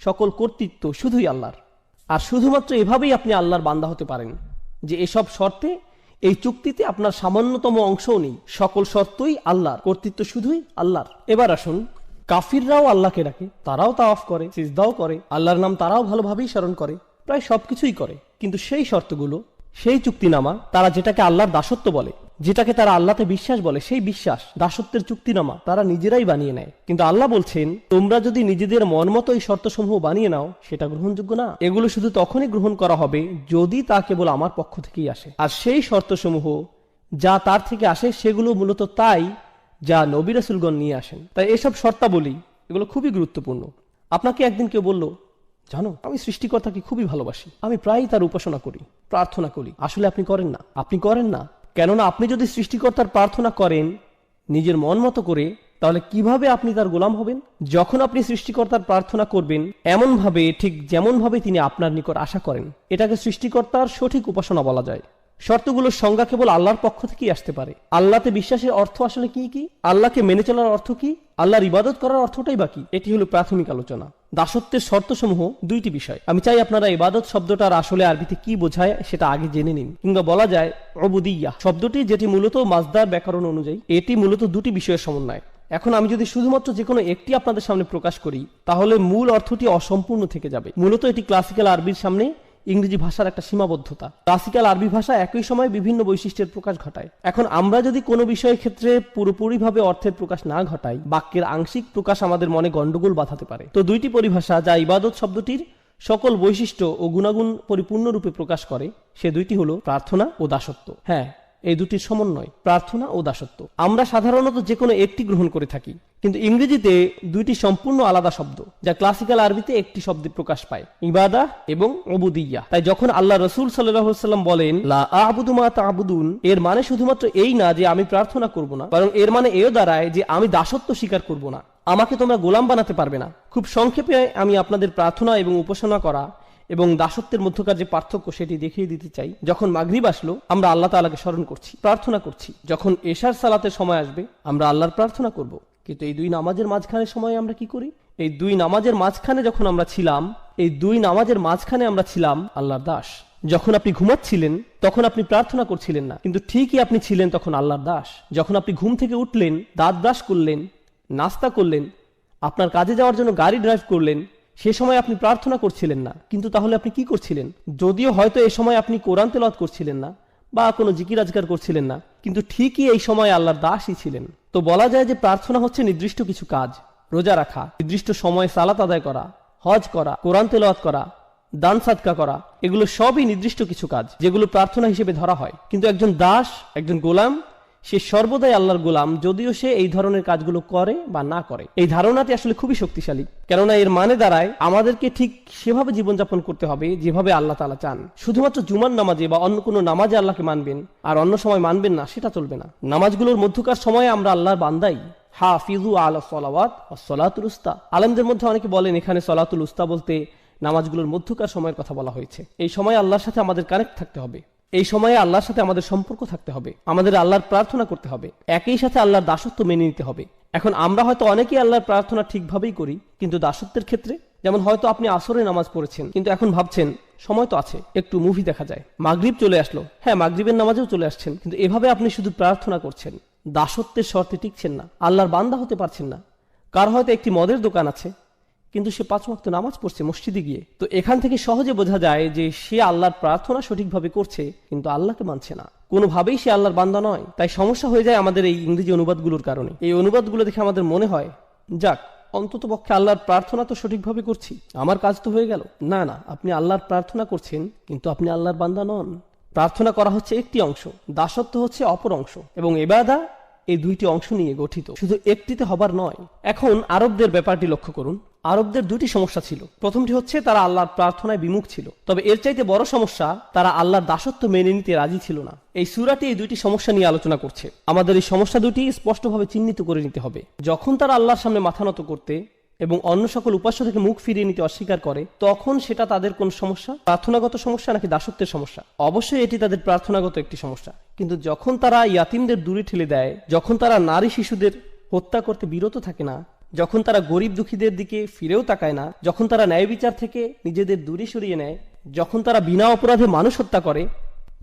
সকল কর্তৃত্ব শুধুই আল্লাহর। আর শুধুমাত্র এভাবেই আপনি আল্লাহর বান্দা হতে পারেন যে এসব শর্তে, এই চুক্তিতে আপনার সামান্যতম অংশও নেই। সকল শর্তই আল্লাহর, কর্তৃত্ব শুধুই আল্লাহর। এবার আসুন, কাফিররাও আল্লাহকে ডাকে, তারাও তাওয়াফ করে, সিজদাও করে, আল্লাহর নাম তারাও ভালোভাবেই স্মরণ করে, প্রায় সবকিছুই করে। কিন্তু সেই শর্তগুলো, সেই চুক্তিনামা, তারা যেটাকে আল্লাহর দাসত্ব বলে, যেটাকে তারা আল্লাহতে বিশ্বাস বলে, সেই বিশ্বাস, দাসত্বের চুক্তিনামা তারা নিজেরাই বানিয়ে নেয়। কিন্তু আল্লাহ বলছেন, তোমরা যদি নিজেদের মন মতো এই শর্তসমূহ বানিয়ে নাও, সেটা গ্রহণযোগ্য না। এগুলো শুধু তখনই গ্রহণ করা হবে যদি তা কেবল আমার পক্ষ থেকেই আসে। আর সেই শর্তসমূহ যা তার থেকে আসে, সেগুলো মূলত তাই যা নবী রাসূলগণ নিয়ে আসেন। তাই এসব শর্তাবলী, এগুলো খুবই গুরুত্বপূর্ণ। আপনাকে একদিন কেউ বলল, জানো, আমি সৃষ্টিকর্তাকে খুবই ভালোবাসি, আমি প্রায়ই তার উপাসনা করি, প্রার্থনা করি। আসলে আপনি করেন না। আপনি করেন না, কেননা আপনি যদি সৃষ্টিকর্তার প্রার্থনা করেন নিজের মন মতো করে, তাহলে কিভাবে আপনি তার গোলাম হবেন? যখন আপনি সৃষ্টিকর্তার প্রার্থনা করবেন এমন ভাবে, ঠিক যেমন ভাবে তিনি আপনার নিকট আশা করেন, এটাকে সৃষ্টিকর্তার সঠিক উপাসনা বলা যায়। শর্তগুলোর সংজ্ঞা কেবল আল্লাহর পক্ষ থেকেই আসতে পারে। আল্লাহতে বিশ্বাসের অর্থ আসলে কি কি? আল্লাহকে মেনে চলার অর্থ কি? আল্লাহর ইবাদত করার অর্থটাই বাকি। এটি হলো প্রাথমিক আলোচনা। দাসত্বের শর্তসমূহ দুইটি বিষয়। আমি চাই আপনারা ইবাদত শব্দটার আসলে আরবিতে কি বোঝায় সেটা আগে জেনে নিন। কিংবা বলা যায় উবুদিয়্যাহ শব্দটি, যেটি মূলত মাজদার ব্যাকরণ অনুযায়ী, এটি মূলত দুটি বিষয়ের সমন্বয়। এখন আমি যদি শুধুমাত্র যে কোনো একটি আপনাদের সামনে প্রকাশ করি, তাহলে মূল অর্থটি অসম্পূর্ণ থেকে যাবে। মূলত এটি ক্লাসিক্যাল আরবির সামনে ইংরেজি ভাষার একটা সীমাবদ্ধতা। ক্লাসিক্যাল আরবি ভাষা একই সময় বিভিন্ন বৈশিষ্ট্যের প্রকাশ ঘটায়। এখন আমরা যদি কোনো বিষয়ের ক্ষেত্রে পুরোপুরিভাবে অর্থের প্রকাশ না ঘটাই, বাক্যের আংশিক প্রকাশ আমাদের মনে গন্ডগোল বাঁধাতে পারে। তো দুইটি পরিভাষা যা ইবাদত শব্দটির সকল বৈশিষ্ট্য ও গুণাগুণ পরিপূর্ণরূপে প্রকাশ করে, সে দুইটি হলো প্রার্থনা ও দাসত্ব। হ্যাঁ, এই দুটির সমন্বয়, প্রার্থনা ও দাসত্ব। আমরা সাধারণত যে কোনো একটি গ্রহণ করে থাকি, কিন্তু ইংরেজিতে দুইটি সম্পূর্ণ আলাদা শব্দ, যা ক্লাসিক্যাল আরবিতে একটি শব্দে প্রকাশ পায়, ইবাদাহ এবং উবুদিয়্যাহ। তাই যখন আল্লাহ রাসূল সাল্লাল্লাহু আলাইহি ওয়াসাল্লাম বলেন লা আ'বুদু মা তা'বুদুন, এর মানে শুধুমাত্র এই না যে আমি প্রার্থনা করব না, বরং এর মানে এও দাঁড়ায় যে আমি দাসত্ব স্বীকার করব না, আমাকে তোমরা গোলাম বানাতে পারবে না। খুব সংক্ষেপে আমি আপনাদের প্রার্থনা এবং উপাসনা করা এবং দাসত্বের মধ্যকার যে পার্থক্য সেটি দেখিয়ে দিতে চাই। যখন মাগরিব আসলো, আমরা আল্লাহ তাআলাকে স্মরণ করছি, প্রার্থনা করছি। যখন এশার সালাতের সময় আসবে, আমরা আল্লাহর প্রার্থনা করব। কিন্তু এই দুই নামাজের মাঝখানে সময় আমরা কি করি? এই দুই নামাজের মাঝখানে যখন আমরা ছিলাম, এই দুই নামাজের মাঝখানে আমরা ছিলাম আল্লাহর দাস। যখন আপনি ঘুমাচ্ছিলেন তখন আপনি প্রার্থনা করছিলেন না, কিন্তু ঠিকই আপনি ছিলেন তখন আল্লাহর দাস। যখন আপনি ঘুম থেকে উঠলেন, দাঁত ব্রাশ করলেন, নাস্তা করলেন, আপনার কাজে যাওয়ার জন্য গাড়ি ড্রাইভ করলেন, সে সময় আপনি প্রার্থনা করছিলেন না, কিন্তু তাহলে আপনি কি করছিলেন? যদিও হয়তো এই সময় আপনি কোরআন তেলাওয়াত করছিলেন না বা কোনো জিকির আজকার করছিলেন না, কিন্তু ঠিকই এই সময় আল্লাহর দাসই ছিলেন। তো বলা যায় যে প্রার্থনা হচ্ছে নির্দিষ্ট কিছু কাজ, রোজা রাখা, নির্দিষ্ট সময়ে সালাত আদায় করা, হজ করা, কোরআন তেলাওয়াত করা, দান সাদকা করা, এগুলো সবই নির্দিষ্ট কিছু কাজ যেগুলো প্রার্থনা হিসেবে ধরা হয়। কিন্তু একজন দাস, একজন গোলাম, সে সর্বদাই আল্লাহর গোলাম, যদিও সে এই ধরনের কাজগুলো করে বা না করে। এই ধারণাটি আসলে খুবই শক্তিশালী, কেননা এর মানে দাঁড়ায় আমাদেরকে ঠিক সেভাবে জীবনযাপন করতে হবে যেভাবে আল্লাহ তাআলা চান। শুধুমাত্র জুমার নামাজে বা অন্য কোনো নামাজে আল্লাহকে মানবেন আর অন্য সময় মানবেন না, সেটা চলবে না। নামাজগুলোর মধ্যকার সময়ে আমরা আল্লাহর বান্দাই। হাফিজু আলা সলাওয়াত ওয়াস সালাতুল উস্তা। আলেমদের মধ্যে অনেকে বলেন এখানে সলাতুল উস্তা বলতে নামাজগুলোর মধ্যকার সময়ের কথা বলা হয়েছে। এই সময় আল্লাহর সাথে আমাদের কানেক্ট থাকতে হবে, এই সময়ে আল্লাহর সাথে আমাদের সম্পর্ক থাকতে হবে, আমাদের আল্লাহর প্রার্থনা করতে হবে, একই সাথে আল্লাহর দাসত্ব মেনে নিতে হবে। এখন আমরা হয়তো অনেকেই আল্লাহর প্রার্থনা ঠিকভাবেই করি, কিন্তু দাসত্বের ক্ষেত্রে, যেমন হয়তো আপনি আসরে নামাজ পড়েছেন, কিন্তু এখন ভাবছেন সময় তো আছে, একটু মুভি দেখা যায়, মাগরিব চলে আসলো, হ্যাঁ মাগরিবের নামাজেও চলে আসছেন, কিন্তু এভাবে আপনি শুধু প্রার্থনা করছেন, দাসত্বের শর্তে টিকছেন না, আল্লাহর বান্দা হতে পারছেন না। কার হয়তো একটি মদের দোকান আছে, কিন্তু সে 5 ওয়াক্ত নামাজ পড়ছে মসজিদে গিয়ে। তো এখান থেকে সহজে বোঝা যায় যে সে আল্লাহর প্রার্থনা সঠিকভাবে করছে, কিন্তু আল্লাহকে মানছে না, কোনোভাবেই সে আল্লাহর বান্দা নয়। তাই সমস্যা হয়ে যায় আমাদের এই ইংরেজি অনুবাদগুলোর কারণে। এই অনুবাদগুলো দেখে আমাদের মনে হয়, যাক অন্তত পক্ষে আল্লাহর প্রার্থনা তো সঠিকভাবে করছি, আমার কাজ তো হয়ে গেল। না না, আপনি আল্লাহর প্রার্থনা করছেন, কিন্তু আপনি আল্লাহর বান্দা নন। প্রার্থনা করা হচ্ছে একটি অংশ, দাসত্ব হচ্ছে অপর অংশ, এবং ইবাদত এই দুইটি অংশ নিয়ে গঠিত, শুধু একটিতে হবার নয়। এখন আরবদের ব্যাপারটি লক্ষ্য করুন। আরবদের দুটি সমস্যা ছিল। প্রথমটি হচ্ছে তারা আল্লাহর প্রার্থনায় বিমুখ ছিল, তবে এর চাইতে বড় সমস্যা, তারা আল্লাহর দাসত্ব মেনে নিতে রাজি ছিল না। এই সূরাটি এই দুইটি সমস্যা নিয়ে আলোচনা করছে। আমাদের এই সমস্যা দুটি স্পষ্টভাবে চিহ্নিত করে নিতে হবে। যখন তারা আল্লাহর সামনে মাথা নত করতে এবং অন্য সকল উপাস্য থেকে মুখ ফিরিয়ে নিতে অস্বীকার করে, তখন সেটা তাদের কোন সমস্যা? প্রার্থনাগত সমস্যা নাকি দাসত্বের সমস্যা? অবশ্যই এটি তাদের প্রার্থনাগত একটি সমস্যা। কিন্তু যখন তারা ইয়াতিমদের দূরে ঠেলে দেয়, যখন তারা নারী শিশুদের হত্যা করতে বিরত থাকে না, যখন তারা গরিব দুঃখীদের দিকে ফিরেও তাকায় না, যখন তারা ন্যায় বিচার থেকে নিজেদের দূরে সরিয়ে নেয়, যখন তারা বিনা অপরাধে মানুষ হত্যা করে,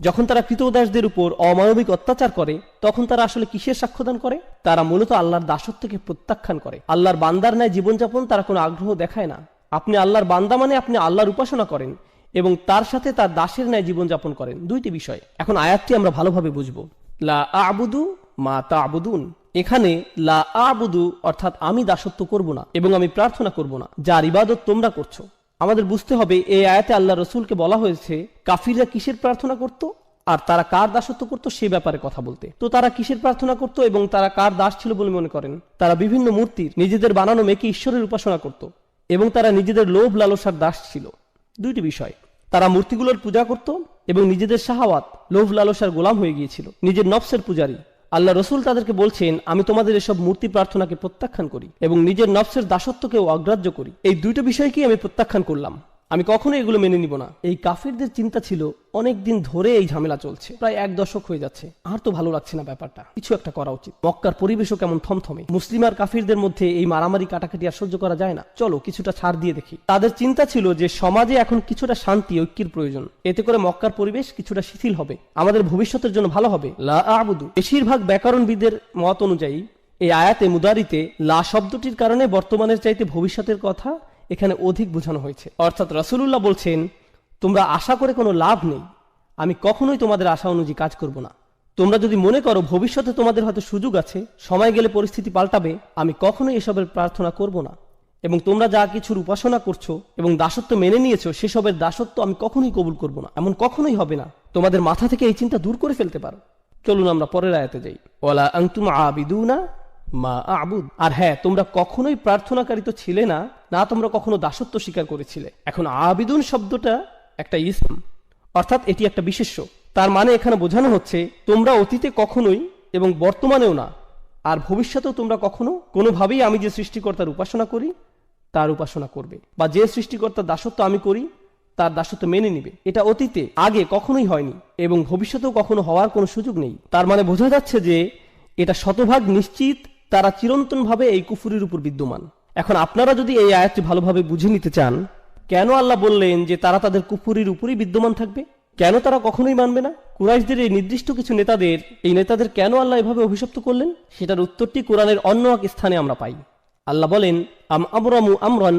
যখন তারা কৃতদাসদের উপর অমানবিক অত্যাচার করে, তখন তারা আসলে কিসের সাক্ষ্যদান করে? তারা মূলত আল্লাহর দাসত্বকে প্রত্যাখ্যান করে। আল্লাহর বান্দার ন্যায় জীবনযাপন তারা কোনো আগ্রহ দেখায় না। আপনি আল্লাহর বান্দা মানে আপনি আল্লাহর উপাসনা করেন এবং তার সাথে তার দাসের ন্যায় জীবনযাপন করেন, দুইটি বিষয়। এখন আয়াতটি আমরা ভালোভাবে বুঝবো। লা আ'বুদু মা তা'বুদুন, এখানে লা আ'বুদু অর্থাৎ আমি দাসত্ব করব না এবং আমি প্রার্থনা করব না, যার ইবাদত তোমরা করছো। আমাদের বুঝতে হবে এই আয়াতে আল্লাহ রসুলকে বলা হয়েছে কাফিররা কিসের প্রার্থনা করত আর তারা কার দাসত্ব করত সে ব্যাপারে কথা বলতে। তো তারা কিসের প্রার্থনা করত এবং তারা কার দাস ছিল বলে মনে করেন? তারা বিভিন্ন মূর্তির, নিজেদের বানানো মেয়েকে ঈশ্বরের উপাসনা করত এবং তারা নিজেদের লোভ লালসার দাস ছিল। দুইটি বিষয়, তারা মূর্তিগুলোর পূজা করত এবং নিজেদের শাহাওয়াত, লোভ লালসার গোলাম হয়ে গিয়েছিল, নিজের নফসের পূজারী। আল্লাহ রসুল তাদেরকে বলছেন আমি তোমাদের এসব মূর্তি প্রার্থনাকে প্রত্যাখ্যান করি এবং নিজের নফসের দাসত্বকেও অগ্রাহ্য করি। এই দুইটা বিষয়কেই আমি প্রত্যাখ্যান করলাম, আমি কখনো এগুলো মেনে নিব না। এই কাফিরদের চিন্তা ছিল অনেক দিন ধরে এই ঝামেলা চলছে, প্রায় 1 দশক হয়ে যাচ্ছে, আর তো ভালো লাগছে না ব্যাপারটা, কিছু একটা করা উচিত। মক্কার পরিবেশও কেমন থমথমে, মুসলিম আর কাফিরদের মধ্যে এই মারামারি কাটাকাটি আর সহ্য করা যায় না, চলো কিছুটা ছাড় দিয়ে দেখি। তাদের চিন্তা ছিল যে সমাজে এখন কিছুটা শান্তি ঐক্যের প্রয়োজন, এতে করে মক্কার পরিবেশ কিছুটা শিথিল হবে, আমাদের ভবিষ্যতের জন্য ভালো হবে। লা আ'বুদু, বেশিরভাগ ব্যাকরণবিদের মত অনুযায়ী এই আয়াতে মুদারিতে লা শব্দটির কারণে বর্তমানের চাইতে ভবিষ্যতের কথা এখানে অধিক বোঝানো হয়েছে। অর্থাৎ রাসূলুল্লাহ বলছেন তোমরা আশা করে কোনো লাভ নেই, আমি কখনোই তোমাদের আশা অনুযায়ী কাজ করব না। তোমরা যদি মনে করো ভবিষ্যতে তোমাদের হয়তো সুযোগ আছে, সময় গেলে পরিস্থিতি পাল্টাবে, আমি কখনোই এসবের প্রার্থনা করব না। এবং তোমরা যা কিছুর উপাসনা করছো এবং দাসত্ব মেনে নিয়েছো, সেসবের দাসত্ব আমি কখনোই কবুল করব না, এমন কখনোই হবে না। তোমাদের মাথা থেকে এই চিন্তা দূর করে ফেলতে পারো। চলুন আমরা পরের আয়াতে যাই। ওয়ালা আনতুম আবিদুনা মা আবুদ। আর হ্যাঁ, তোমরা কখনোই প্রার্থনাকারী তো ছিলে না, না তোমরা কখনো দাসত্ব স্বীকার করেছিলে। এখন আবিদুন শব্দটা একটা ইসম, অর্থাৎ এটি একটা বিশেষ্য। তার মানে এখানে বোঝানো হচ্ছে তোমরা অতীতে কখনোই এবং বর্তমানেও না আর ভবিষ্যতেও তোমরা কখনো কোনোভাবেই আমি যে সৃষ্টিকর্তার উপাসনা করি তার উপাসনা করবে, বা যে সৃষ্টিকর্তার দাসত্ব আমি করি তার দাসত্ব মেনে নিবে। এটা অতীতে আগে কখনোই হয়নি এবং ভবিষ্যতেও কখনো হওয়ার কোনো সুযোগ নেই। তার মানে বোঝা যাচ্ছে যে এটা শতভাগ নিশ্চিত তারা চিরন্তনভাবে এই কুফুরির উপর বিদ্যমান। এখন আপনারা যদি এই আয়াতটি ভালোভাবে বুঝে নিতে চান, কেন আল্লাহ বললেন যে তারা তাদের কুফুরির উপরই বিদ্যমান থাকবে, কেন তারা কখনোই মানবে না, কুরাইশদের এই নির্দিষ্ট কিছু নেতাদের কেন আল্লাহ এভাবে অভিশপ্ত করলেন, সেটার উত্তরটি কোরআনের অন্য এক স্থানে আমরা পাই। আল্লাহ বলেন আম আবরামু আমরান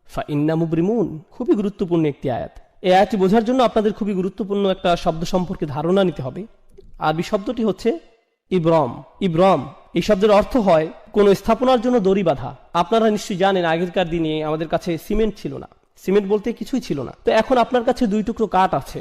ফাইন্না মুবরিমুন। খুবই গুরুত্বপূর্ণ একটি আয়াত। এই আয়াতটি বোঝার জন্য আপনাদের খুবই গুরুত্বপূর্ণ একটা শব্দ সম্পর্কে ধারণা নিতে হবে। আরবি শব্দটি হচ্ছে ইব্রম। ইব্রম এই শব্দের অর্থ হয় কোন স্থাপনার জন্য দড়ি বাঁধা। আপনারা নিশ্চয়ই জানেন আগেরকার দিনে আমাদের কাছে সিমেন্ট ছিল না, সিমেন্ট বলতে কিছুই ছিল না। তো এখন আপনার কাছে 2 টুকরো কাঠ আছে,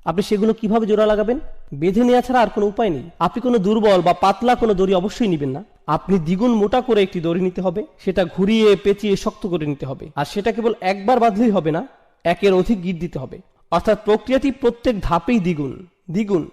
আপনি সেগুলো কিভাবে জোড়া লাগাবেন? বেঁধে নেওয়া ছাড়া আর কোনো উপায় নেই। আপনি কোনো দুর্বল বা পাতলা কোনো দড়ি অবশ্যই নেবেন না, আপনি দ্বিগুণ মোটা করে একটি দড়ি নিতে হবে, সেটা ঘুরিয়ে পেঁচিয়ে শক্ত করে নিতে হবে। আর সেটা কেবল একবার বাঁধলেই হবে না, একের অধিক গিট দিতে হবে। অর্থাৎ প্রক্রিয়াটি প্রত্যেক ধাপেই দ্বিগুণ, দ্বিগুণ,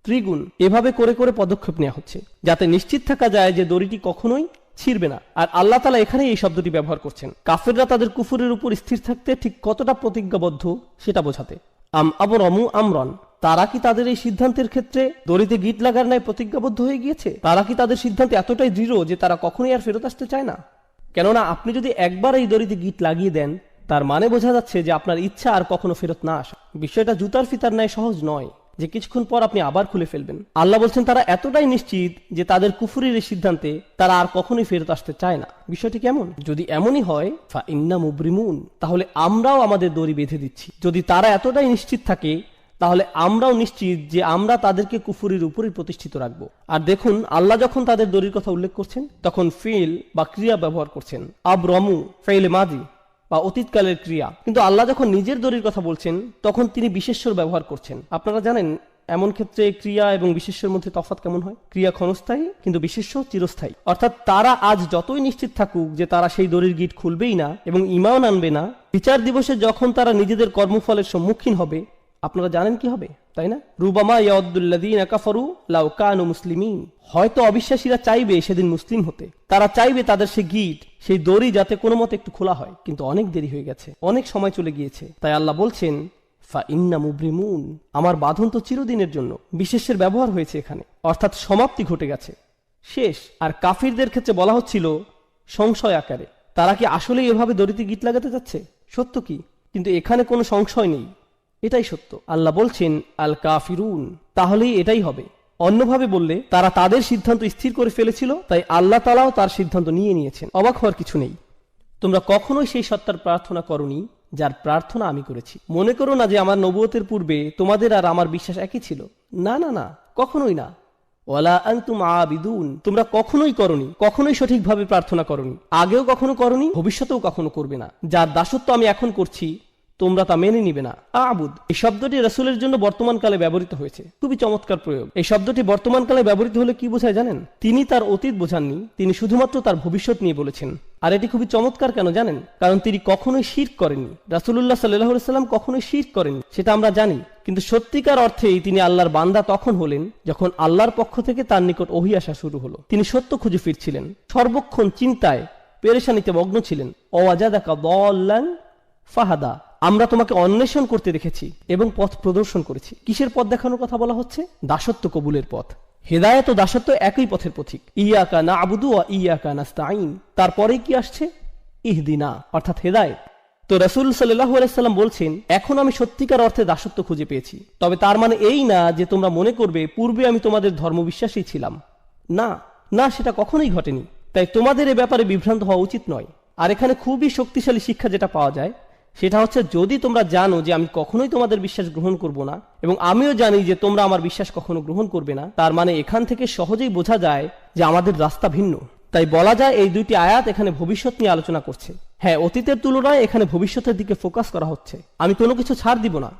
ত্রিগুণ এভাবে করে করে পদক্ষেপ নেওয়া হচ্ছে, যাতে নিশ্চিত থাকা যায় যে দড়িটি কখনোই ছিঁড়বে না। আর আল্লাহ তাআলা এখানে এই শব্দটি ব্যবহার করছেন কাফেররা তাদের কুফুরের উপর স্থির থাকতে ঠিক কতটা প্রতিজ্ঞাবদ্ধ সেটা বোঝাতে। আম আবরামু আমরন, তারা কি তাদের এই সিদ্ধান্তের ক্ষেত্রে দড়িতে গিট লাগার ন্যায় প্রতিজ্ঞাবদ্ধ হয়ে গিয়েছে? তারা কি তাদের সিদ্ধান্তে এতটাই দৃঢ় যে তারা কখনোই আর ফেরত আসতে চায় না? কেননা আপনি যদি একবার এই দড়িতে গিট লাগিয়ে দেন, তার মানে বোঝা যাচ্ছে যে আপনার ইচ্ছা আর কখনো ফেরত না আসা। বিষয়টা জুতার ফিতার ন্যায় সহজ নয় যে কিছুক্ষণ পর আপনি আবার খুলে ফেলবেন। আল্লাহ বলছেন তারা এতটাই নিশ্চিত যে তাদের কুফুরির এই সিদ্ধান্তে তারা আর কখনোই ফেরত আসতে চায় না। বিষয়টি কেমন? যদি এমনই হয় ফা ইন্না মুবরিমুন, তাহলে আমরাও আমাদের দড়ি বেঁধে দিচ্ছি। যদি তারা এতটাই নিশ্চিত থাকে, তাহলে আমরাও নিশ্চিত যে আমরা তাদেরকে কুফুরির উপরই প্রতিষ্ঠিত রাখবো। আর দেখুন, আল্লাহ যখন তাদের দড়ির কথা উল্লেখ করছেন তখন ফিল বা ক্রিয়া ব্যবহার করছেন। আবরামু ফেইলে মাদি বা অতীতকালের ক্রিয়া। কিন্তু আল্লাহ যখন নিজের দড়ির কথা বলছেন তখন তিনি বিশেষ্যর ব্যবহার করছেন। আপনারা জানেন এমন ক্ষেত্রে ক্রিয়া এবং বিশেষ্যের মধ্যে তফাৎ কেমন হয়। ক্রিয়া ক্ষণস্থায়ী কিন্তু বিশেষ্য চিরস্থায়ী। অর্থাৎ তারা আজ যতই নিশ্চিত থাকুক যে তারা সেই দড়ির গিট খুলবেই না এবং ঈমান আনবে না, বিচার দিবসে যখন তারা নিজেদের কর্মফলের সম্মুখীন হবে, আপনারা জানেন কি হবে, তাই না? রুবামা ইয়াউদ্দুল্লাযীনা কাফারু লাউ কানু মুসলিমিন। হয়তো অবিশ্বাসীরা চাইবে সেদিন মুসলিম হতে, তারা চাইবে তাদের সেই গিট, সেই দড়ি যাতে কোনো মতে একটু খোলা হয়, কিন্তু অনেক দেরি হয়ে গেছে, অনেক সময় চলে গিয়েছে। তাই আল্লাহ বলছেন ফা ইন্না মুবরিমুন, আমার বাঁধন তো চিরদিনের জন্য। বিশেষের ব্যবহার হয়েছে এখানে, অর্থাৎ সমাপ্তি ঘটে গেছে, শেষ। আর কাফিরদের ক্ষেত্রে বলা হচ্ছিল সংশয় আকারে, তারা কি আসলেই এভাবে দড়িতে গিট লাগাতে যাচ্ছে? সত্য কি? কিন্তু এখানে কোনো সংশয় নেই, এটাই সত্য। আল্লাহ বলছেন আল কাফিরুন, তাহলেই এটাই হবে। অন্যভাবে বললে তারা তাদের সিদ্ধান্ত স্থির করে ফেলেছিল, তাই আল্লাহ তাআলাও তার সিদ্ধান্ত নিয়ে নিয়েছেন। অবাক হওয়ার কিছু নেই। তোমরা কখনোই সেই সত্তার প্রার্থনা করনি যার প্রার্থনা আমি করেছি। মনে করো না যে আমার নবুয়তের পূর্বে তোমাদের আর আমার বিশ্বাস একই ছিল। না না না, কখনোই না। ওয়ালা আনতুম আবিদুন, তোমরা কখনোই করনি, কখনোই সঠিকভাবে প্রার্থনা করনি, আগেও কখনো করনি, ভবিষ্যতেও কখনো করবে না। যার দাসত্ব আমি এখন করছি তোমরা তা মেনে নিবে না। আবুদ এই শব্দটি রাসূলের জন্য বর্তমানকালে ব্যবহৃত হয়েছে। খুবই চমৎকার প্রয়োগ। এই শব্দটি বর্তমানকালে ব্যবহৃত হলে কি বোঝায় জানেন? তিনি তার অতীত বোঝাননি, তিনি শুধুমাত্র তার ভবিষ্যৎ নিয়ে বলেছেন। আর এটি খুবই চমৎকার কেন জানেন? কারণ তিনি কখনোই শিরক করেননি। রাসূলুল্লাহ সাল্লাল্লাহু আলাইহি ওয়াসাল্লাম কখনোই শিরক করেননি, সেটা আমরা জানি। কিন্তু সত্যিকার অর্থেই তিনি আল্লাহর বান্দা তখন হলেন যখন আল্লাহর পক্ষ থেকে তার নিকট ওহী আসা শুরু হলো। তিনি সত্য খুঁজে ফিরছিলেন, সর্বক্ষণ চিন্তায় পেরেশানিতে মগ্ন ছিলেন। ওয়াজাদাকা দাল্লান ফাহাদা, আমরা তোমাকে অন্বেষণ করতে দেখেছি এবং পথ প্রদর্শন করেছি। কিসের পথ দেখানোর কথা বলা হচ্ছে? দাসত্ব কবুলের পথ। হেদায়েত ও দাসত্ব একই পথের পথিক। ইয়াকা না'বুদু ওয়া ইয়াকা নাস্তাঈন, তারপরে কি আসছে? ইহদিনা, অর্থাৎ হেদায়েত। তো রাসূল সাল্লাল্লাহু আলাইহি সাল্লাম বলছেন, এখন আমি সত্যিকার অর্থে দাসত্ব খুঁজে পেয়েছি। তবে তার মানে এই না যে তোমরা মনে করবে পূর্বে আমি তোমাদের ধর্মবিশ্বাসী ছিলাম। না না, সেটা কখনোই ঘটেনি। তাই তোমাদের এ ব্যাপারে বিভ্রান্ত হওয়া উচিত নয়। আর এখানে খুবই শক্তিশালী শিক্ষা যেটা পাওয়া যায় সেটা হচ্ছে, যদি তোমরা জানো যে আমি কখনোই তোমাদের বিশ্বাস গ্রহণ করব না এবং আমিও জানি যে তোমরা আমার বিশ্বাস কখনো গ্রহণ করবে না, তার মানে এখান থেকে সহজেই বোঝা যায় যে আমাদের রাস্তা ভিন্ন। তাই বলা যায় এই দুইটি আয়াত এখানে ভবিষ্যৎ নিয়ে আলোচনা করছে। হ্যাঁ, অতীতের তুলনায় এখানে ভবিষ্যতের দিকে ফোকাস করা হচ্ছে। আমি কোনো কিছু ছাড় দিব না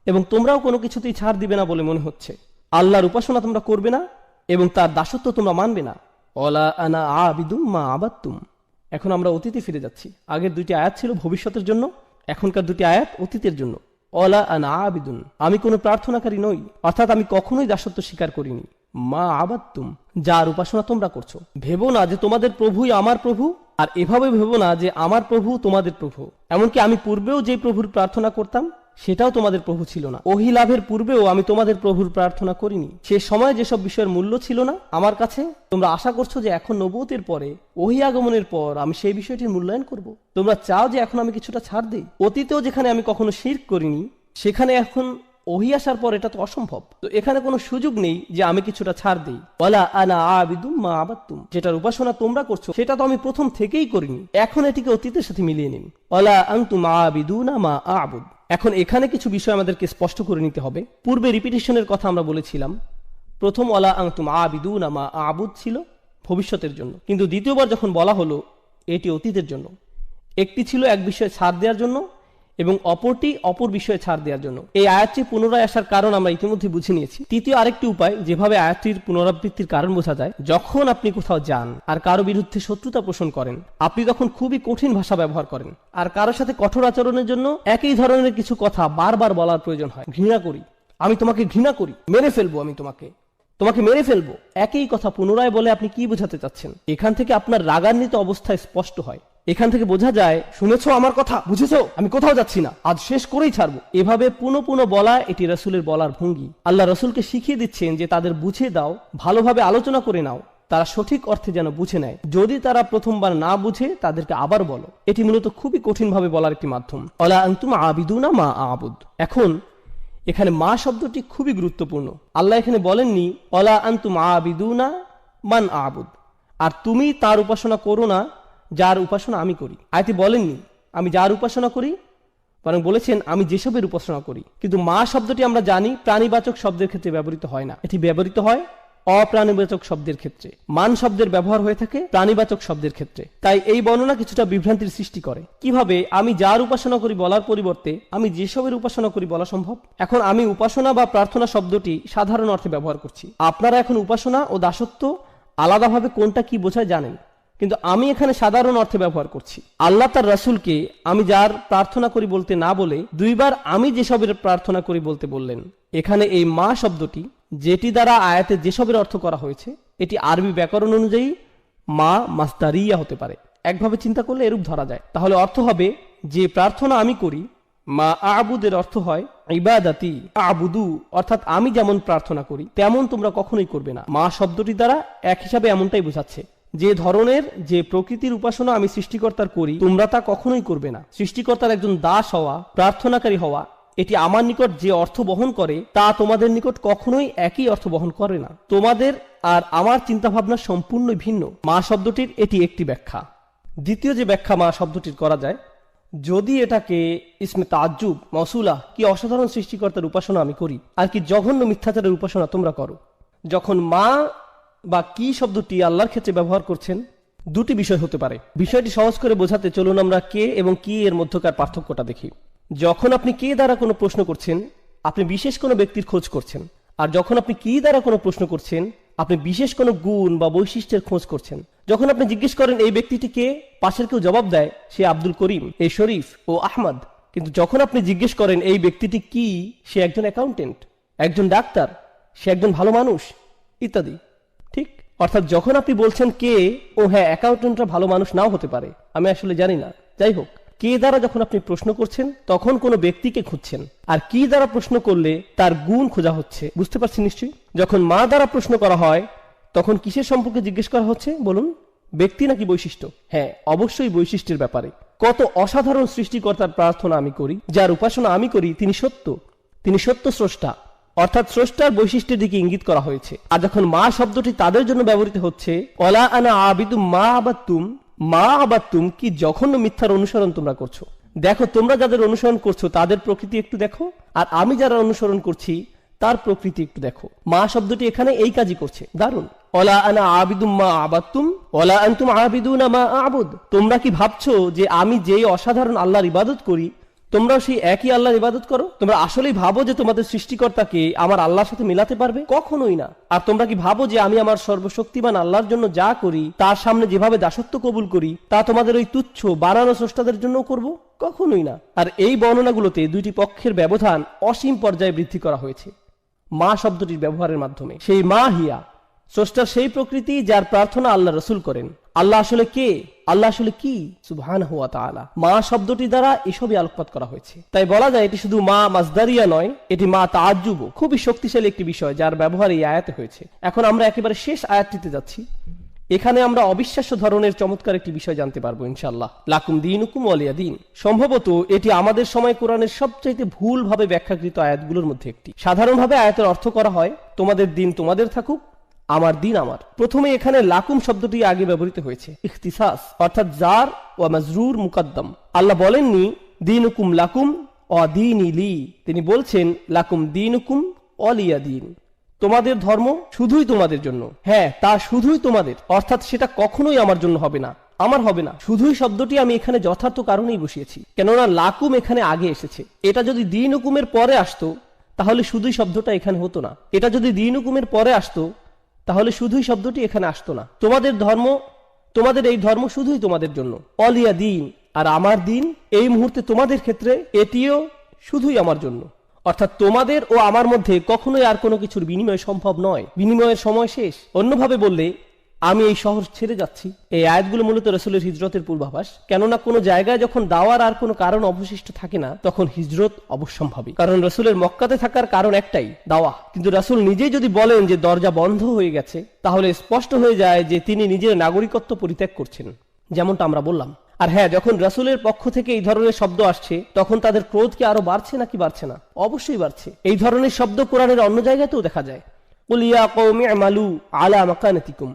এবং তোমরাও কোনো কিছুতেই ছাড় দিবে না বলে মনে হচ্ছে। আল্লাহর উপাসনা তোমরা করবে না এবং তার দাসত্ব তোমরা মানবে না। ওয়ালা আনা আবিদুম মা আবাদতুম। এখন আমরা অতীতে ফিরে যাচ্ছি। আগের দুইটি আয়াত ছিল ভবিষ্যতের জন্য, এখনকার দুটি আয়াত অতীতের জন্য। ওয়ালা আনা আবিদুন, আমি কোনো প্রার্থনাকারী নই, অর্থাৎ আমি কখনোই দাসত্ব স্বীকার করিনি। মা আবাদতুম, যার উপাসনা তোমরা করছো। ভেবো না যে তোমাদের প্রভুই আমার প্রভু, আর এভাবে ভেবো না যে আমার প্রভু তোমাদের প্রভু। এমনকি আমি পূর্বেও যে প্রভুর প্রার্থনা করতাম সেটাও তোমাদের প্রভু ছিল না। ওহী লাভের পূর্বেও আমি তোমাদের প্রভুর প্রার্থনা করিনি। সে সময় যেসব বিষয়ের মূল্য ছিল না আমার কাছে, তোমরা আশা করছো যে এখন নবুয়তের পরে, ওহী আগমনের পর আমি সেই বিষয়টির মূল্যায়ন করব। তোমরা চাও যে এখন আমি কিছুটা ছাড় দেই। অতীতেও যেখানে আমি কখনো শিরক করিনি, সেখানে এখন ওহী আসার পর এটা তো অসম্ভব। তো এখানে কোনো সুযোগ নেই যে আমি কিছুটা ছাড় দেই। ওয়ালা আনা আবিদুম মা আবাদতুম, যেটার উপাসনা তোমরা করছো সেটা তো আমি প্রথম থেকেই করিনি। এখন এটিকে অতীতের সাথে মিলিয়ে নিন। ওয়ালা আনতুম আবিদুনা মা আবুদ। এখন এখানে কিছু বিষয় আমাদেরকে স্পষ্ট করে নিতে হবে। পূর্বে রিপিটেশনের কথা আমরা বলেছিলাম। প্রথম ওয়ালা আনতুম আবিদুনা মা আবুদ ছিল ভবিষ্যতের জন্য, কিন্তু দ্বিতীয়বার যখন বলা হলো এটি অতীতের জন্য। একটি ছিল এক বিষয়ে ছাড় দেওয়ার জন্য এবং অপরটি অপর বিষয়ে ছাড় দেওয়ার জন্য। এই আয়াতটি পুনরায় আসার কারণ আমরা ইতিমধ্যে বুঝে নিয়েছি। তৃতীয় আরেকটি উপায় যেভাবে আয়াতটির পুনরাবৃত্তির কারণ বোঝা যায়, যখন আপনি কোথাও যান আর কারো বিরুদ্ধে শত্রুতা পোষণ করেন, আপনি তখন খুবই কঠিন ভাষা ব্যবহার করেন আর কারোর সাথে কঠোর আচরণের জন্য একই ধরনের কিছু কথা বারবার বলার প্রয়োজন হয়। ঘৃণা করি, আমি তোমাকে ঘৃণা করি, মেরে ফেলবো, আমি তোমাকে মেরে ফেলবো। একই কথা পুনরায় বলে আপনি কি বোঝাতে চাচ্ছেন? এখান থেকে আপনার রাগান্বিত অবস্থায় স্পষ্ট হয়। এখান থেকে বোঝা যায়, শুনেছো আমার কথা, বুঝেছো, আমি কোথাও যাচ্ছি না, আজ শেষ করেই ছাড়বো। এভাবে পুনঃ পুনঃ বলা এটি রাসূলের বলার ভঙ্গি। আল্লাহ রাসূলকে শিখিয়ে দিচ্ছেন যে তাদের বুঝিয়ে দাও, ভালোভাবে আলোচনা করে নাও, তারা সঠিক অর্থে যেন বুঝে নেয়। যদি তারা প্রথমবার না বুঝে তাদেরকে আবার বলো। এটি মূলত খুবই কঠিনভাবে বলার একটি মাধ্যম। ওয়ালা আনতুম আবিদুনা মা আবুদ। এখন এখানে মা শব্দটি খুবই গুরুত্বপূর্ণ। আল্লাহ এখানে বলেননি ওয়ালা আনতুম আবিদুনা মান আবুদ, আর তুমি তার উপাসনা করো না যার উপাসনা আমি করি। আয়াতে বলেননি আমি যার উপাসনা করি, বরং বলেছেন আমি যেসবের উপাসনা করি। কিন্তু মা শব্দটি আমরা জানি প্রাণীবাচক শব্দের ক্ষেত্রে ব্যবহৃত হয় না, এটি ব্যবহৃত হয় অপ্রাণীবাচক শব্দের ক্ষেত্রে। মান শব্দের ব্যবহার হয়ে থাকে প্রাণীবাচক শব্দের ক্ষেত্রে। তাই এই বর্ণনা কিছুটা বিভ্রান্তির সৃষ্টি করে। কিভাবে আমি যার উপাসনা করি বলার পরিবর্তে আমি যেসবের উপাসনা করি বলা সম্ভব? এখন আমি উপাসনা বা প্রার্থনা শব্দটি সাধারণ অর্থে ব্যবহার করছি। আপনারা এখন উপাসনা ও দাসত্ব আলাদাভাবে কোনটা কি বোঝায় জানেন, কিন্তু আমি এখানে সাধারণ অর্থে ব্যবহার করছি। আল্লাহ তার রাসূলকে আমি যার প্রার্থনা করি বলতে না বলে দুইবার আমি যেসবের প্রার্থনা করি বলতে বললেন। এখানে এই মা শব্দটি, যেটি দ্বারা আয়াতে যেসবের অর্থ করা হয়েছে, এটি আরবি ব্যাকরণ অনুযায়ী মা মাসদারিয়া হতে পারে। একভাবে চিন্তা করলে এরূপ ধরা যায়। তাহলে অর্থ হবে যে প্রার্থনা আমি করি। মা আবুদের অর্থ হয় ইবাদাতি আবুদু, অর্থাৎ আমি যেমন প্রার্থনা করি তেমন তোমরা কখনোই করবে না। মা শব্দটি দ্বারা এক হিসাবে এমনটাই বোঝাচ্ছে, যে ধরনের যে প্রকৃতির উপাসনা আমি সৃষ্টিকর্তার করি তোমরা তা কখনোই করবে না। সৃষ্টিকর্তার একজন দাস হওয়া, প্রার্থনাকারী হওয়া, এটি আমার নিকট যে অর্থ বহন করে তা তোমাদের নিকট কখনোই একই অর্থ বহন করে না। তোমাদের আর আমার চিন্তাভাবনা সম্পূর্ণ ভিন্ন। মা শব্দটির এটি একটি ব্যাখ্যা। দ্বিতীয় যে ব্যাখ্যা মা শব্দটির করা যায়, যদি এটাকে ইসমে তাজ্জুব মৌসুলা, কি অসাধারণ সৃষ্টিকর্তার উপাসনা আমি করি আর কি জঘন্য মিথ্যাচারের উপাসনা তোমরা করো। যখন মা বা কি শব্দটি আল্লাহর ক্ষেত্রে ব্যবহার করছেন, দুটি বিষয় হতে পারে। বিষয়টি সহজ করে বোঝাতে চলুন আমরা কে এবং কি এর মধ্যকার পার্থক্যটা দেখি। যখন আপনি কে দ্বারা কোনো প্রশ্ন করছেন, আপনি বিশেষ কোনো ব্যক্তির খোঁজ করছেন। আর যখন আপনি কি দ্বারা কোনো প্রশ্ন করছেন, আপনি বিশেষ কোনো গুণ বা বৈশিষ্ট্যের খোঁজ করছেন। যখন আপনি জিজ্ঞেস করেন এই ব্যক্তিটি কে, পাশের কেউ জবাব দেয় সে আব্দুল করিম, এ শরীফ ও আহমদ। কিন্তু যখন আপনি জিজ্ঞেস করেন এই ব্যক্তিটি কি, সে একজন অ্যাকাউন্টেন্ট, একজন ডাক্তার, সে একজন ভালো মানুষ ইত্যাদি। ঠিক, অর্থাৎ যখন আপনি বলছেন কে, ও হ্যাঁ অ্যাকাউন্টেন্টরা ভালো মানুষ নাও হতে পারে, আমি আসলে জানি না, যাই হোক, কে দ্বারা যখন আপনি প্রশ্ন করছেন তখন কোনো ব্যক্তিকে খুঁজছেন। আর কি দ্বারা প্রশ্ন করলে তার গুণ খোঁজা হচ্ছে। বুঝতে পারছেন নিশ্চয়ই? যখন মা দ্বারা প্রশ্ন করা হয় তখন কিসের সম্পর্কে জিজ্ঞেস করা হচ্ছে বলুন? ব্যক্তি নাকি বৈশিষ্ট্য? হ্যাঁ, অবশ্যই বৈশিষ্ট্যের ব্যাপারে। কত অসাধারণ সৃষ্টিকর্তার প্রার্থনা আমি করি, যার উপাসনা আমি করি, তিনি সত্য, তিনি সত্য স্রষ্টা, অর্থাৎ স্রষ্টার বৈশিষ্ট্যের দিকে ইঙ্গিত করা হয়েছে। আর যখন মা শব্দটি তাদের জন্য ব্যবহৃত হচ্ছে, ওয়ালা আনা আবিদু মা আবাদতুম, মা আবাদতুম, কি জঘন্য মিথ্যার অনুসরণ তোমরা করছো। দেখো, তোমরা যাদের অনুসরণ করছো তাদের প্রকৃতি একটু দেখো, আর আমি যারা অনুসরণ করছি তার প্রকৃতি একটু দেখো। মা শব্দটি এখানে এই কাজই করছে। দারুণ। ওয়ালা আনা আবিদুম মা আবাদতুম ওয়ালা আনতুম আবিদুনা মা আবুদ। তোমরা কি ভাবছো যে আমি যেই অসাধারণ আল্লাহর ইবাদত করি তোমরাও সেই একই আল্লাহর ইবাদত করো? তোমরা আসলেই ভাবো যে তোমাদের সৃষ্টিকর্তাকে আমার আল্লাহর সাথে মিলাতে পারবে? কখনোই না। আর তোমরা কি ভাবো যে আমি আমার সর্বশক্তিমান আল্লাহর জন্য যা করি, তার সামনে যেভাবে দাসত্ব কবুল করি, তা তোমাদের ওই তুচ্ছ বানানো স্রষ্টাদের জন্য করব? কখনোই না। আর এই বর্ণনাগুলোতে দুইটি পক্ষের ব্যবধান অসীম পর্যায়ে বৃদ্ধি করা হয়েছে মা শব্দটির ব্যবহারের মাধ্যমে। সেই মা হিয়া, স্রষ্টার সেই প্রকৃতি যার প্রার্থনা আল্লাহ রসুল করেন। আল্লাহ আসলে কে? আল্লাহ আসলে কি? সুবহানাহু ওয়া তাআলা। মা শব্দটি দ্বারা এসবই আলোকপাত করা হয়েছে। তাই বলা যায় এটি শুধু মা মাসদারিয়া নয়, এটি মা তাআজ্জুব, খুবই শক্তিশালী একটি বিষয় যার ব্যবহার এই আয়াতে হয়েছে। এখন আমরা একেবারে শেষ আয়াতটিতে যাচ্ছি। এখানে আমরা অবিশ্বাস্য ধরনের চমৎকার একটি বিষয় জানতে পারবো ইনশাআল্লাহ। লাকুম দীনুকুম ওয়ালিয়া দীন। সম্ভবত এটি আমাদের সময় কোরআনের সবচাইতে ভুলভাবে ব্যাখ্যাকৃত আয়াতগুলোর মধ্যে একটি। সাধারণভাবে আয়াতের অর্থ করা হয় তোমাদের দিন তোমাদের থাকুক, আমার দিন আমার। প্রথমে এখানে লাকুম শব্দটি আগে ব্যবহৃত হয়েছে ইখতিসাস, অর্থাৎ জার ওয়া মাজরুর মুকাদ্দাম। আল্লাহ বলেননি দীনুকুম লাকুম ওয়া দীনি লি, তিনি বলছেন লাকুম দীনুকুম ওয়ালিয়া দীন। তোমাদের ধর্ম শুধুই তোমাদের জন্য, হ্যাঁ তা শুধুই তোমাদের, অর্থাৎ সেটা কখনোই আমার জন্য হবে না, আমার হবে না। শুধুই শব্দটি আমি এখানে যথার্থ কারণেই বসিয়েছি, কেননা লাকুম এখানে আগে এসেছে। এটা যদি দিন হুকুমের পরে আসতো তাহলে শুধুই শব্দটা এখানে হতো না। এটা যদি দিন হুকুমের পরে আসতো তাহলে শুধুই শব্দটি এখানে আসতো না। তোমাদের ধর্ম, তোমাদের এই ধর্ম শুধুই তোমাদের জন্য, অলিয়া দিন, আর আমার দিন এই মুহূর্তে তোমাদের ক্ষেত্রে এটিও শুধুই আমার জন্য। অর্থাৎ তোমাদের ও আমার মধ্যে কখনোই আর কোনো কিছুর বিনিময় সম্ভব নয়, বিনিময়ের সময় শেষ। অন্যভাবে বললে আমি এই শহর ছেড়ে যাচ্ছি। এই আয়াতগুলো মূলত রাসূলের হিজরতের পূর্বাভাস, কেননা কোনো জায়গায় যখন দাওয়ার আর কোনো কারণ অবশিষ্ট থাকে না তখন হিজরত অবশ্যম্ভাবী। কারণ রাসূলের মক্কাতে থাকার কারণ একটাই, দাওয়া। কিন্তু রাসূল নিজেই যদি বলেন যে দরজা বন্ধ হয়ে গেছে, তাহলে স্পষ্ট হয়ে যায় যে তিনি নিজের নাগরিকত্ব পরিত্যাগ করছেন, যেমনটা আমরা বললাম। আর হ্যাঁ, যখন রাসূলের পক্ষ থেকে এই ধরনের শব্দ আসছে তখন তাদের ক্রোধ কি আরো বাড়ছে নাকি বাড়ছে না? অবশ্যই বাড়ছে। এই ধরনের শব্দ কোরআনের অন্য জায়গাতেও দেখা যায়। কুল ইয়া কওমি আমালু আলা মাকানাতিকুম,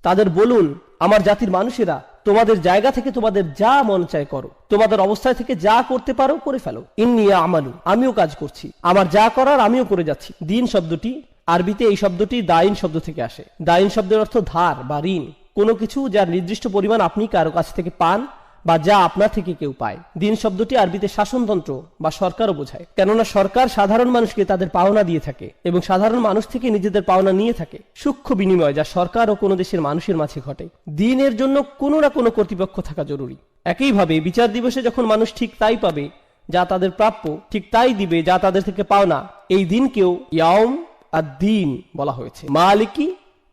তাদের বলুন আমার জাতির মানুষেরা তোমাদের জায়গা থেকে তোমাদের যা মন চায় করো, তোমাদের অবস্থায় থেকে যা করতে পারো করে ফেলো। ইন্নী আমালু, আমিও কাজ করছি, আমার যা করার আমিও করে যাচ্ছি। দিন শব্দটি আরবিতে এই শব্দটি দাইন শব্দ থেকে আসে। দাইন শব্দের অর্থ ধার বা ঋণ, কোনো কিছু যার নির্দিষ্ট পরিমাণ আপনি কারো কাছ থেকে পান বা যা আপনার থেকে কেউ পায়। দিন শব্দটি আরবিতে শাসনতন্ত্র বা সরকারও বোঝায়, কেননা সরকার সাধারণ মানুষকে তাদের পাওনা দিয়ে থাকে এবং সাধারণ মানুষ থেকে নিজেদের পাওনা নিয়ে থাকে। সূক্ষ্ম বিনিময় যা সরকার ও কোনো দেশের মানুষের মাঝে ঘটে। দিনের জন্য কোনো না কোনো কর্তৃপক্ষ থাকা জরুরি। একইভাবে বিচার দিবসে যখন মানুষ ঠিক তাই পাবে যা তাদের প্রাপ্য, ঠিক তাই দিবে যা তাদের থেকে পাওনা, এই দিনকেও ইয়াউম আদ-দ্বীন বলা হয়েছে। মালিকি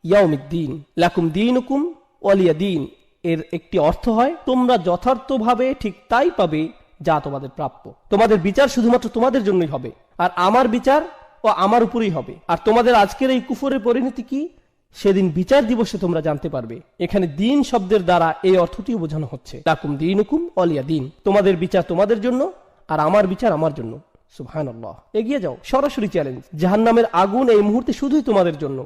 ইয়াউমিদ্দিন, লাকুম দীনুকুম ওয়ালিয়া দীন এর একটি অর্থ হয় তোমরা যথার্থভাবে ঠিক তাই পাবে যা তোমাদের প্রাপ্য। তোমাদের বিচার শুধুমাত্র তোমাদের জন্যই হবে, আর আমার বিচার ও আমার উপরেই হবে। আর তোমাদের আজকের এই কুফরের পরিণতি কি সেদিন বিচার দিবসে তোমরা জানতে পারবে। এখানে দিন শব্দের দ্বারা এই অর্থটিও বোঝানো হচ্ছে লাকুম দীনুকুম ওয়ালিয়া দীন, তোমাদের বিচার তোমাদের জন্য আর আমার বিচার আমার জন্য। সুবহানাল্লাহ। এগিয়ে যাও, সরাসরি চ্যালেঞ্জ। জাহান্নামের আগুন এই মুহূর্তে শুধুই তোমাদের জন্য।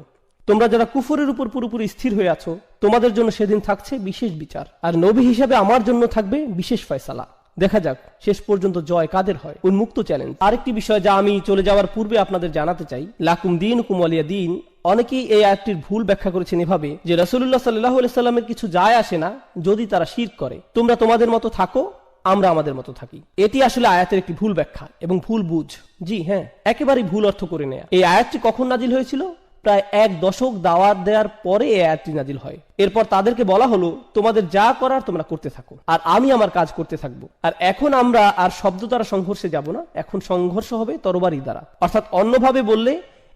তোমরা যারা কুফরের উপর পুরোপুরি স্থির হয়ে আছো, তোমাদের জন্য সেদিন থাকছে বিশেষ বিচার, আর নবী হিসাবে আমার জন্য থাকবে বিশেষ ফয়সালা। দেখা যাক শেষ পর্যন্ত জয় কাদের হয়। উন্মুক্ত চ্যালেঞ্জ। আরেকটি বিষয় যা আমি চলে যাওয়ার পূর্বে আপনাদের জানাতে চাই, লাকুম দীনুকুম ওয়ালিয়া দীন, অনেকেই এই আয়াতটির ভুল ব্যাখ্যা করেছেন এভাবে যে রাসূলুল্লাহ সাল্লাল্লাহু আলাইহি সাল্লামের কিছু যায় আসে না যদি তারা শিরক করে, তোমরা তোমাদের মতো থাকো, আমরা আমাদের মতো থাকি। এটি আসলে আয়াতের একটি ভুল ব্যাখ্যা এবং ভুল বুঝ। জি হ্যাঁ, একেবারেই ভুল অর্থ করে নেয়া। এই আয়াতটি কখন নাজিল হয়েছিল? প্রায় 1 দশক দাওয়াত দেওয়ার পরে এই আয়াতটি নাজিল হয়। এরপর তাদেরকে বলা হলো তোমাদের যা করার তোমরা করতে থাকো আর আমি আমার কাজ করতে থাকবো। আর এখন আমরা আর শব্দ দ্বারা সংঘর্ষে যাব না, এখন সংঘর্ষ হবে তরবারি দ্বারা। অর্থাৎ অন্যভাবে বললে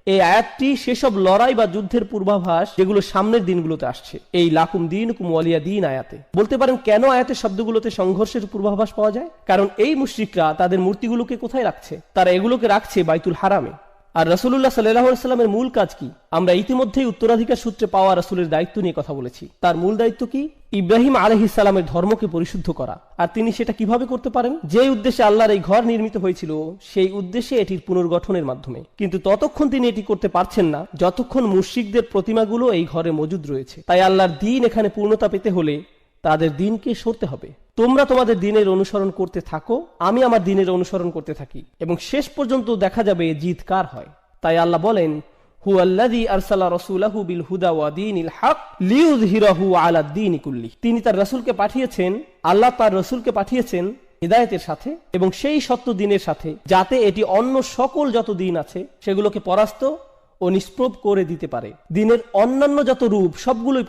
এই আয়াতটি সেসব লড়াই বা যুদ্ধের পূর্বাভাস যেগুলো সামনের দিনগুলোতে আসছে। এই লাকুম দীনুকুম ওয়ালিয়া দীন আয়াতে বলতে পারেন কেন আয়াতের শব্দগুলোতে সংঘর্ষের পূর্বাভাস পাওয়া যায়? কারণ এই মুশরিকরা তাদের মূর্তিগুলোকে কোথায় রাখছে? তারা এগুলোকে রাখছে বাইতুল হারামে। আর রাসূলুল্লাহ সাল্লাল্লাহু আলাইহি সাল্লামের মূল কাজ কি? আমরা ইতিমধ্যেই উত্তরাধিকার সূত্রে পাওয়া রাসূলের দায়িত্ব নিয়ে কথা বলেছি। তার মূল দায়িত্ব কি? ইব্রাহিম আলাইহিস সালামের ধর্মকে পরিশুদ্ধ করা। আর তিনি সেটা কিভাবে করতে পারেন? যে উদ্দেশ্যে আল্লাহর এই ঘর নির্মিত হয়েছিল সেই উদ্দেশ্যে এটির পুনর্গঠনের মাধ্যমে। কিন্তু ততক্ষণ তিনি এটি করতে পারছেন না যতক্ষণ মুশরিকদের প্রতিমাগুলো এই ঘরে মজুদ রয়েছে। তাই আল্লাহর দ্বীন এখানে পূর্ণতা পেতে হলে তাদের দ্বীনকে সরতে হবে। তোমরা তোমাদের দ্বীনের অনুসরণ করতে থাকো, আমি আমার দ্বীনের অনুসরণ করতে থাকি, এবং শেষ পর্যন্ত দেখা যাবে জিত কার হয়। তাই আল্লাহ বলেন হুয়াল্লাযী আরসালা রাসূলাহু বিল হুদা ওয়া দীনিল হক লিইয়ুযহিরাহু আলা দ্বীনি কুল্লি। তিনি তার রাসূলকে পাঠিয়েছেন, আল্লাহ তার রাসূলকে পাঠিয়েছেন হিদায়াতের সাথে এবং সেই সত্য দিনের সাথে, যাতে এটি অন্য সকল যত দিন আছে সেগুলোকে পরাস্ত ও নিষ্প্রভ করে দিতে পারে। দিনের অন্যান্য যত রূপ সবগুলোই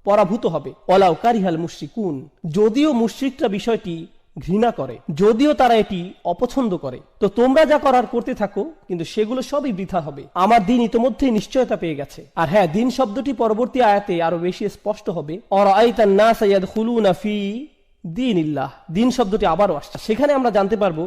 পরাভূত হবে। ওয়ালাউ কারিহাল মুশরিকুন, যদিও মুশরিকরা বিষয়টি ঘৃণা করে, যদিও তারা এটি অপছন্দ করে। তো তোমরা যা করার করতে থাকো, কিন্তু সেগুলো সবই বৃথা হবে। আমার দিন ইতোমধ্যেই নিশ্চয়তা পেয়ে গেছে। আর হ্যাঁ, দিন শব্দটি পরবর্তী আয়াতে আরো বেশি স্পষ্ট হবে। অরাআইতান নাসা ইয়াদখুলুনা ফি দীনিল্লাহ, দিন শব্দটি আবারও আসছে। সেখানে আমরা জানতে পারবো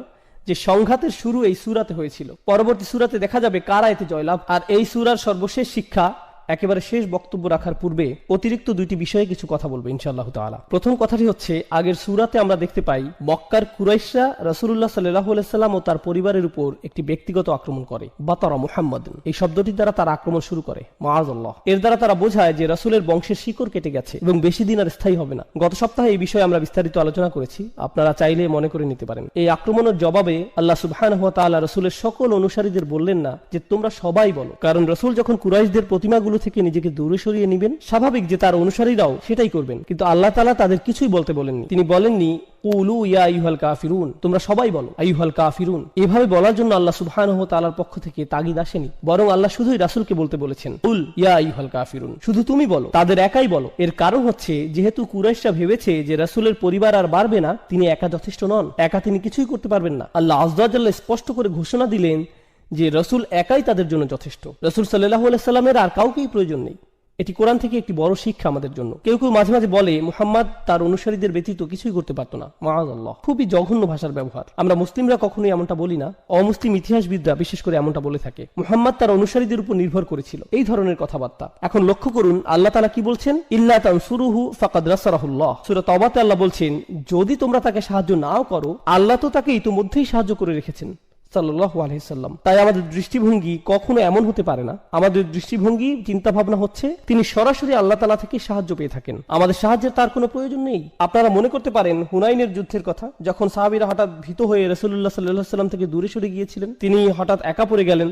যে সংঘাতের শুরু এই সূরাতে হয়েছিল। পরবর্তী সূরাতে দেখা যাবে কারা এতে জয়লাভ। আর এই সূরার সর্বশেষ শিক্ষা, একেবারে শেষ বক্তব্য রাখার পূর্বে অতিরিক্ত দুইটি বিষয়ে কিছু কথা বলবো ইনশাআল্লাহ তাআলা। প্রথম কথাটি হচ্ছে, আগের সূরাতে আমরা দেখতে পাই মক্কার কুরাইশরা রাসূলুল্লাহ সাল্লাল্লাহু আলাইহি সাল্লাম ও তার পরিবারের উপর একটি ব্যক্তিগত আক্রমণ করে। বাতারা মুহাম্মাদুন, এই শব্দটির দ্বারা তারা আক্রমণ শুরু করে। মাআযাল্লাহ, এর দ্বারা তারা বোঝায় যে রাসূলের বংশের শিকড় কেটে গেছে এবং বেশি দিন আর স্থায়ী হবে না। গত সপ্তাহে এই বিষয়ে আমরা বিস্তারিত আলোচনা করেছি, আপনারা চাইলে মনে করে নিতে পারেন। এই আক্রমণের জবাবে আল্লাহ সুবহানাহু ওয়া তাআলা রাসূলের সকল অনুসারীদের বললেন না যে তোমরা সবাই বলো, কারণ রাসূল যখন কুরাইশদের প্রতিমাগুলো থেকে নিজেকে দূরে সরিয়ে নেবেন, স্বাভাবিক যে তার অনুসারীরাও সেটাই করবেন। কিন্তু আল্লাহ তাআলা তাদের কিছুই বলতে বলেননি। তিনি বলেননি কুলু ইয়া আইয়ুহাল কাফিরুন, তোমরা সবাই বলো আইয়ুহাল কাফিরুন। এভাবে বলার জন্য আল্লাহ সুবহানাহু ওয়া তাআলার পক্ষ থেকে তাগিদ আসেনি, বরং আল্লাহ শুধুই রাসূলকে বলতে বলেছেন কুল ইয়া আইয়ুহাল কাফিরুন, শুধু তুমি বলো, তাদের একাই বলো। এর কারণ হচ্ছে, যেহেতু কুরাইশরা ভেবেছে যে রাসূলের পরিবার আর বাড়বে না, তিনি একা যথেষ্ট নন, একা তিনি কিছুই করতে পারবেন না। আল্লাহ আযজা ওয়া জাল্লা স্পষ্ট করে ঘোষণা দিলেন যে রাসূল একাই তাদের জন্য যথেষ্ট। রাসূল সাল্লাল্লাহু আলাইহি সাল্লামের আর কাউকেই প্রয়োজন নেই। এটি কোরআন থেকে একটি বড় শিক্ষা আমাদের জন্য। কেউ কেউ মাঝে মাঝে বলে মুহাম্মদ তার অনুসারীদের ব্যতীত কিছুই করতে পারতো না। মাআযাল্লাহ, খুবই জঘন্য ভাষার ব্যবহার। আমরা মুসলিমরা কখনোই এমনটা বলি না, অমুসলিম ইতিহাসবিদরা বিশেষ করে এমনটা বলে থাকে। মুহাম্মদ তার অনুসারীদের উপর নির্ভর করেছিল, এই ধরনের কথাবার্তা। এখন লক্ষ্য করুন আল্লাহ তাআলা কি বলছেন, ইল্লা তানসুরুহু ফাকাদ নাসারাহুল্লাহ। সূরা তাওবাতে আল্লাহ বলছেন, যদি তোমরা তাকে সাহায্য নাও করো, আল্লাহ তো তাকে ইতিমধ্যেই সাহায্য করে রেখেছেন সাল্লাল্লাহু আলাইহি সাল্লাম। তাই আমাদের দৃষ্টিভঙ্গি কখনো এমন হতে পারে না। আমাদের দৃষ্টিভঙ্গি, চিন্তা ভাবনা হচ্ছে তিনি সরাসরি আল্লাহ তাআলা থেকে সাহায্য পেয়ে থাকেন, আমাদের সাহায্যের তার কোনো প্রয়োজন নেই। আপনারা মনে করতে পারেন হুনাইনের যুদ্ধের কথা, যখন সাহাবীরা হঠাৎ ভীত হয়ে রাসূলুল্লাহ সাল্লাল্লাহু আলাইহি সাল্লাম থেকে দূরে সরে গিয়েছিলেন, তিনি হঠাৎ একা পড়ে গেলেন।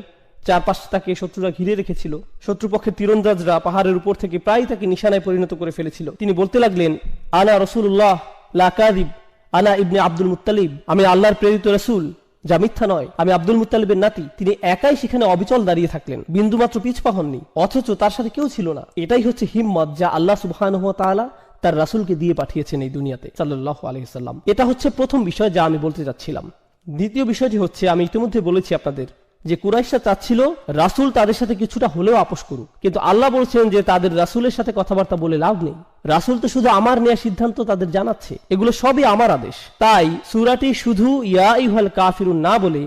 চারপাশে তাকে শত্রুরা ঘিরে রেখেছিল। শত্রুপক্ষের তীরন্দাজরা পাহাড়ের উপর থেকে প্রায় তাকে নিশানায় পরিণত করে ফেলেছিল। তিনি বলতে লাগলেন, আনা রাসূলুল্লাহ লা কাযিব, আনা ইবনে আব্দুল মুত্তালিব, আমি আল্লাহর প্রেরিত রাসূল, যা মিথ্যা নয়, আমি আব্দুল মুত্তালিবের নাতি। তিনি একাই সেখানে অবিচল দাঁড়িয়ে থাকলেন, বিন্দুমাত্র পিছপা হননি, অথচ তার সাথে কেউ ছিল না। এটাই হচ্ছে হিম্মত যা আল্লাহ সুবহানাহু ওয়া তাআলা তার রাসূলকে দিয়ে পাঠিয়েছেন এই দুনিয়াতে সাল্লাল্লাহু আলাইহি সাল্লাম। এটা হচ্ছে প্রথম বিষয় যা আমি বলতে যাচ্ছিলাম। দ্বিতীয় বিষয়টি হচ্ছে, আমি ইতিমধ্যে বলেছি আপনাদের যে কুরাইশরা চাচ্ছিল রাসূল তাদের সাথে কিছুটা হলেও আপোষ করুক, কিন্তু আল্লাহ বলছেন যে তাদের রাসূলের সাথে কথাবার্তা বলে লাভ নেই। রাসূল তো শুধু আমার নেয়া সিদ্ধান্ত তাদের জানাচ্ছে, এগুলো সবই আমার আদেশ। তাই সূরাটি শুধু ইয়া আইয়ুহাল কাফিরুন না বলে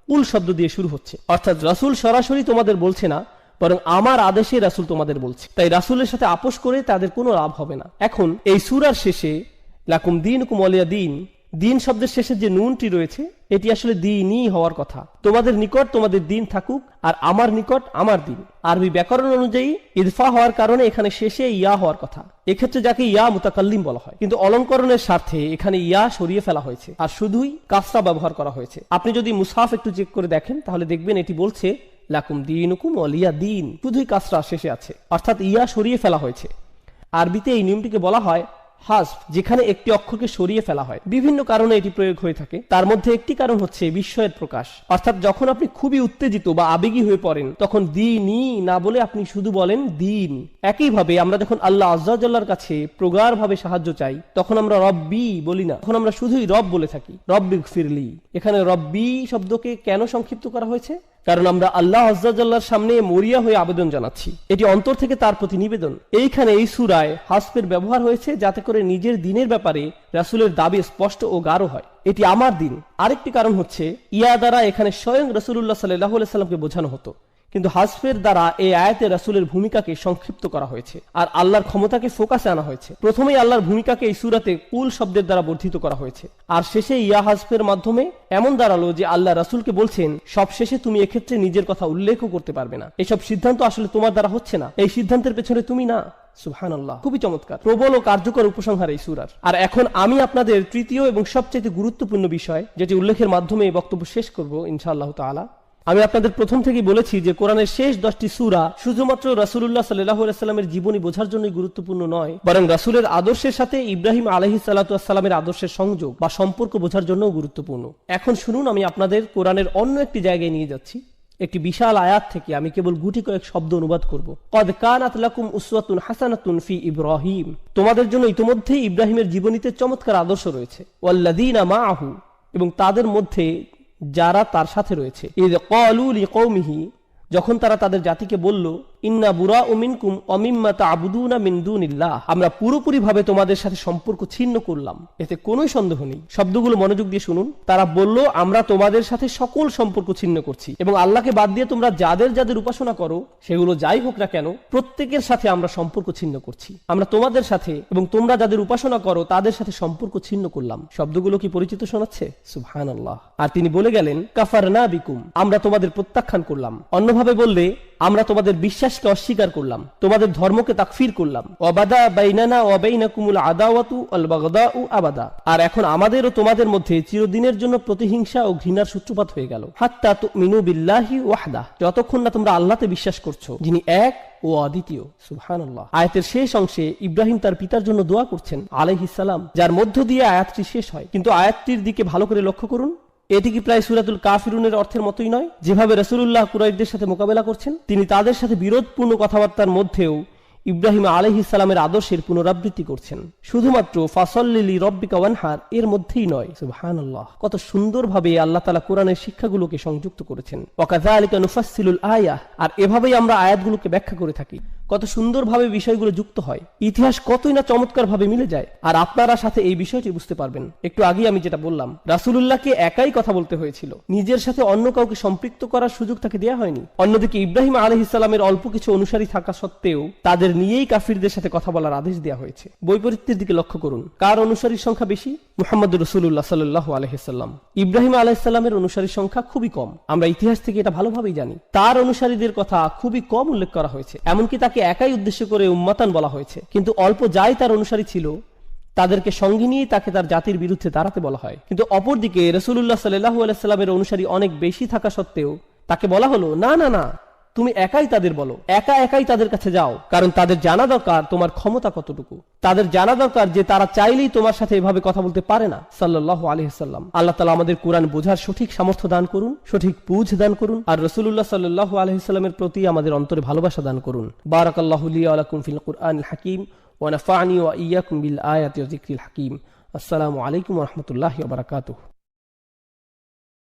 কুল শব্দ দিয়ে শুরু হচ্ছে, অর্থাৎ রাসূল সরাসরি তোমাদের বলছে না, বরং আমার আদেশে রাসূল তোমাদের বলছে। তাই রাসূলের সাথে আপোষ করে তাদের কোনো লাভ হবে না। এখন এই সূরার শেষে লাকুম দীনুকুম ওয়ালিয়া দীন, দিন শব্দের শেষে যে নুনটি রয়েছে, এটি আসলে দ্বীনই হওয়ার কথা। তোমাদের নিকট তোমাদের দিন থাকুক আর আমার নিকট আমার দিন। আরবি ব্যাকরণ অনুযায়ী ইদফা হওয়ার কারণে এখানে শেষে ইয়া হওয়ার কথা, এক্ষেত্রে যাকে ইয়া মুতাকাল্লিম বলা হয়, কিন্তু অলঙ্করণের স্বার্থে এখানে ইয়া সরিয়ে ফেলা হয়েছে আর শুধুই কাসরা ব্যবহার করা হয়েছে। আপনি যদি মুসহাফ একটু চেক করে দেখেন তাহলে দেখবেন এটি বলছে লাকুম দীনুকুম ওয়ালিয়া দীন, শুধুই কাসরা শেষে আছে, অর্থাৎ ইয়া সরিয়ে ফেলা হয়েছে। আরবিতে এই নিয়মটিকে বলা হয় হাজফ, যেখানে একটি অক্ষরকে সরিয়ে ফেলা হয়। বিভিন্ন কারণে এটি প্রয়োগ হয়ে থাকে, তার মধ্যে একটি কারণ হচ্ছে বিস্ময়ের প্রকাশ, অর্থাৎ যখন আপনি খুবই উত্তেজিত বা আবেগী হয়ে পড়েন তখন দীনি না বলে আপনি শুধু বলেন দিন। একইভাবে আমরা যখন আল্লাহ আযজা ওয়া জাল্লার কাছে প্রগাঢ়ভাবে সাহায্য চাই তখন আমরা রব্বি বলি না, তখন আমরা শুধুই রব বলে থাকি, রব্বিগফিরলি। এখানে রব্বি শব্দকে কেন সংক্ষিপ্ত করা হয়েছে? কারণ আমরা আল্লাহ আযজা ওয়া জাল্লার সামনে মরিয়া হয়ে আবেদন জানাচ্ছি, এটি অন্তর থেকে তার প্রতি নিবেদন। এইখানে এই সূরায় হাসফের ব্যবহার হয়েছে যাতে করে নিজের দিনের ব্যাপারে রাসূলের দাবি স্পষ্ট ও গাঢ় হয়, এটি আমার দিন। আরেকটি কারণ হচ্ছে ইয়া দ্বারা এখানে স্বয়ং রাসূলুল্লাহ সাল্লাল্লাহু আলাইহি সাল্লামকে বোঝানো হতো, কিন্তু হাসফের দ্বারা এই আয়াতে রাসূলের ভূমিকাকে সংক্ষিপ্ত করা হয়েছে আর আল্লাহর ক্ষমতাকে ফোকাসে আনা হয়েছে। প্রথমেই আল্লাহর ভূমিকাকে এই সূরাতে কুল শব্দের দ্বারা বর্ধিত করা হয়েছে, আর শেষে ইয়া হাসফের মাধ্যমে এমন দাঁড়ালো যে আল্লাহ রাসূলকে বলছেন সব শেষে তুমি এক্ষেত্রে নিজের কথা উল্লেখও করতে পারবে না, এসব সিদ্ধান্ত আসলে তোমার দ্বারা হচ্ছে না, এই সিদ্ধান্তের পেছনে তুমি না। সুবহানাল্লাহ, খুবই চমৎকার, প্রবল ও কার্যকর উপসংহার এই সূরার। আর এখন আমি আপনাদের তৃতীয় এবং সবচেয়ে গুরুত্বপূর্ণ বিষয়, যেটি উল্লেখের মাধ্যমে এই বক্তব্য শেষ করব ইনশাআল্লাহ তাআলা, আমি আপনাদের প্রথম থেকেই বলেছি যে কোরআনের শেষ 10টি সূরা শুধুমাত্র রাসূলুল্লাহ সাল্লাল্লাহু আলাইহি সাল্লামের জীবনী বোঝার জন্যই গুরুত্বপূর্ণ নয়, বরং রাসূলের আদর্শের সাথে ইব্রাহিম আলাইহিস সালাতু ওয়াস সালামের আদর্শের সংযোগ বা সম্পর্ক বোঝার জন্যও গুরুত্বপূর্ণ। এখন শুনুন, আমি আপনাদের কোরআনের অন্য একটি জায়গায় নিয়ে যাচ্ছি। একটি বিশাল আয়াত থেকে আমি কেবল গুটি কয়েক শব্দ অনুবাদ করব। কদ কানাত লাকুম উসওয়াতুন হাসানাতুন ফি ইব্রাহিম, তোমাদের জন্য ইতোমধ্যেই ইব্রাহিমের জীবনীতে চমৎকার আদর্শ রয়েছে। ওয়াল্লাযীনা মাআহু, এবং তাদের মধ্যে যারা তার সাথে রয়েছে। ইয ক্বালু লিকওমিহি, যখন তারা তাদের জাতিকে বলল, ইন্না বুরাউ মিনকুম ওয়া মিম্মা তা'বুদুনা মিন দুনিল্লাহ, আমরা পুরোপুরি ভাবে তোমাদের সাথে সম্পর্ক ছিন্ন করলাম। এতে কোনো সন্দেহ নেই। শব্দগুলো মনোযোগ দিয়ে শুনুন। তারা বলল, আমরা তোমাদের সাথে সকল সম্পর্ক ছিন্ন করছি এবং আল্লাহকে বাদ দিয়ে তোমরা যাদের যাদের উপাসনা করো, সেগুলো যাই হোক না কেন, প্রত্যেকের সাথে আমরা সম্পর্ক ছিন্ন করছি। আমরা তোমাদের সাথে এবং তোমরা যাদের উপাসনা করো তাদের সাথে সম্পর্ক ছিন্ন করলাম। শব্দগুলো কি পরিচিত শোনাচ্ছে? সুবহানাল্লাহ। আর তিনি বলে গেলেন, কাফারনা বিকুম, আমরা তোমাদের প্রত্যাখ্যান করলাম। অন্যভাবে বললে, আমরা তোমাদের বিশ্বাসকে অস্বীকার করলাম, তোমাদের ধর্মকে তাকফির করলাম। ওয়াবাদা বাইনানা ওয়া বাইনাকুমুল আদাওয়াতু ওয়াল বাগদাউ আবাদা, আর এখন আমাদের ও তোমাদের মধ্যে চিরদিনের জন্য প্রতিহিংসা ও ঘৃণার সূত্রপাত হয়ে গেল। হাত্তা তুমিনু বিল্লাহি ওয়াহদা, যতক্ষণ না তোমরা আল্লাহতে বিশ্বাস করছো, যিনি এক ও অদ্বিতীয়। সুবহানাল্লাহ। আয়াতের শেষ অংশে ইব্রাহিম তার পিতার জন্য দোয়া করছেন আলাইহিস সালাম, যার মধ্য দিয়ে আয়াতটি শেষ হয়। কিন্তু আয়াতটির দিকে ভালো করে লক্ষ্য করুন। এটি কি প্রায় সূরাতুল কাফিরুনের অর্থের মতোই নয়? যেভাবে রাসূলুল্লাহ কুরাইশদের সাথে মোকাবেলা করছেন, তিনি তাদের সাথে বিরোধপূর্ণ কথাবার্তার মধ্যেও ইব্রাহিম আলাইহিস সালামের আদর্শের পুনরাবৃত্তি করছেন। শুধুমাত্র ফাসাল্লি লিরাব্বিকা ওয়ানহার এর মধ্যেই নয়। সুবহানাল্লাহ। কত সুন্দরভাবে আল্লাহ তাআলা কোরআনের শিক্ষাগুলোকে সংযুক্ত করেছেন। ওয়াকাযালিকা নুফাসসিলুল আয়াহ, আর এভাবেই আমরা আয়াতগুলোকে ব্যাখ্যা করে থাকি। কত সুন্দরভাবে বিষয়গুলো যুক্ত হয়, ইতিহাস কতই না চমৎকারভাবে মিলে যায়। আর আপনারা সাথে এই বিষয়টি বুঝতে পারবেন। একটু আগে আমি যেটা বললাম, রাসূলুল্লাহকে একাই কথা বলতে হয়েছিল, নিজের সাথে অন্য কাউকে সম্পৃক্ত করার সুযোগ তাকে দেয়া হয়নি। অন্যদিকে ইব্রাহিম আলাইহিস সালামের অল্প কিছু অনুসারী থাকা সত্ত্বেও তাদের নিয়েই কাফিরদের সাথে কথা বলার আদেশ দেওয়া হয়েছে। বৈপরীত্যের দিকে লক্ষ্য করুন, কার অনুসারীর সংখ্যা বেশি? মুহাম্মদুর রাসূলুল্লাহ সাল্লাল্লাহু আলাইহি সাল্লাম। ইব্রাহিম আলাইহিস সালামের অনুসারীর সংখ্যা খুবই কম। আমরা ইতিহাস থেকে এটা ভালোভাবেই জানি। তার অনুসারীদের কথা খুবই কম উল্লেখ করা হয়েছে, এমনকি তাকে একাই উদ্দেশ্য করে উম্মাতান বলা হয়েছে। কিন্তু অল্প যাই তার অনুসারী ছিল, তাদেরকে সঙ্গে নিয়ে তাকে তার জাতির বিরুদ্ধে দাঁড়াতে বলা হয়। কিন্তু অপরদিকে রাসূলুল্লাহ সাল্লাল্লাহু আলাইহি সাল্লামের অনুসারী অনেক বেশি থাকা সত্ত্বেও তাকে বলা হলো, না না না, তুমি একাই তাদের বলো, একাই তাদের কাছে যাও, কারণ তাদের জানা দরকার তোমার ক্ষমতা কতটুকু। তাদের জানা দরকার যে তারা চাইলেই তোমার সাথে এভাবে কথা বলতে পারে না। সাল্লাল্লাহু আলাইহি সাল্লাম। আল্লাহ তাআলা আমাদের কোরআন বোঝার সঠিক সামর্থ্য দান করুন, সঠিক বুঝ দান করুন, আর রাসূলুল্লাহ সাল্লাল্লাহু আলাইহি সাল্লামের প্রতি আমাদের অন্তরে ভালোবাসা দান করুন। বারাকাল্লাহু লি ওয়া লাকুম ফিল কুরআনিল হাকীম ওয়া নাফা'নি ওয়া ইয়্যাকুম বিল আয়াতি ওয়া যিকরিল হাকীম। আসসালামু আলাইকুম ওয়া রাহমাতুল্লাহি ওয়া বারাকাতুহু।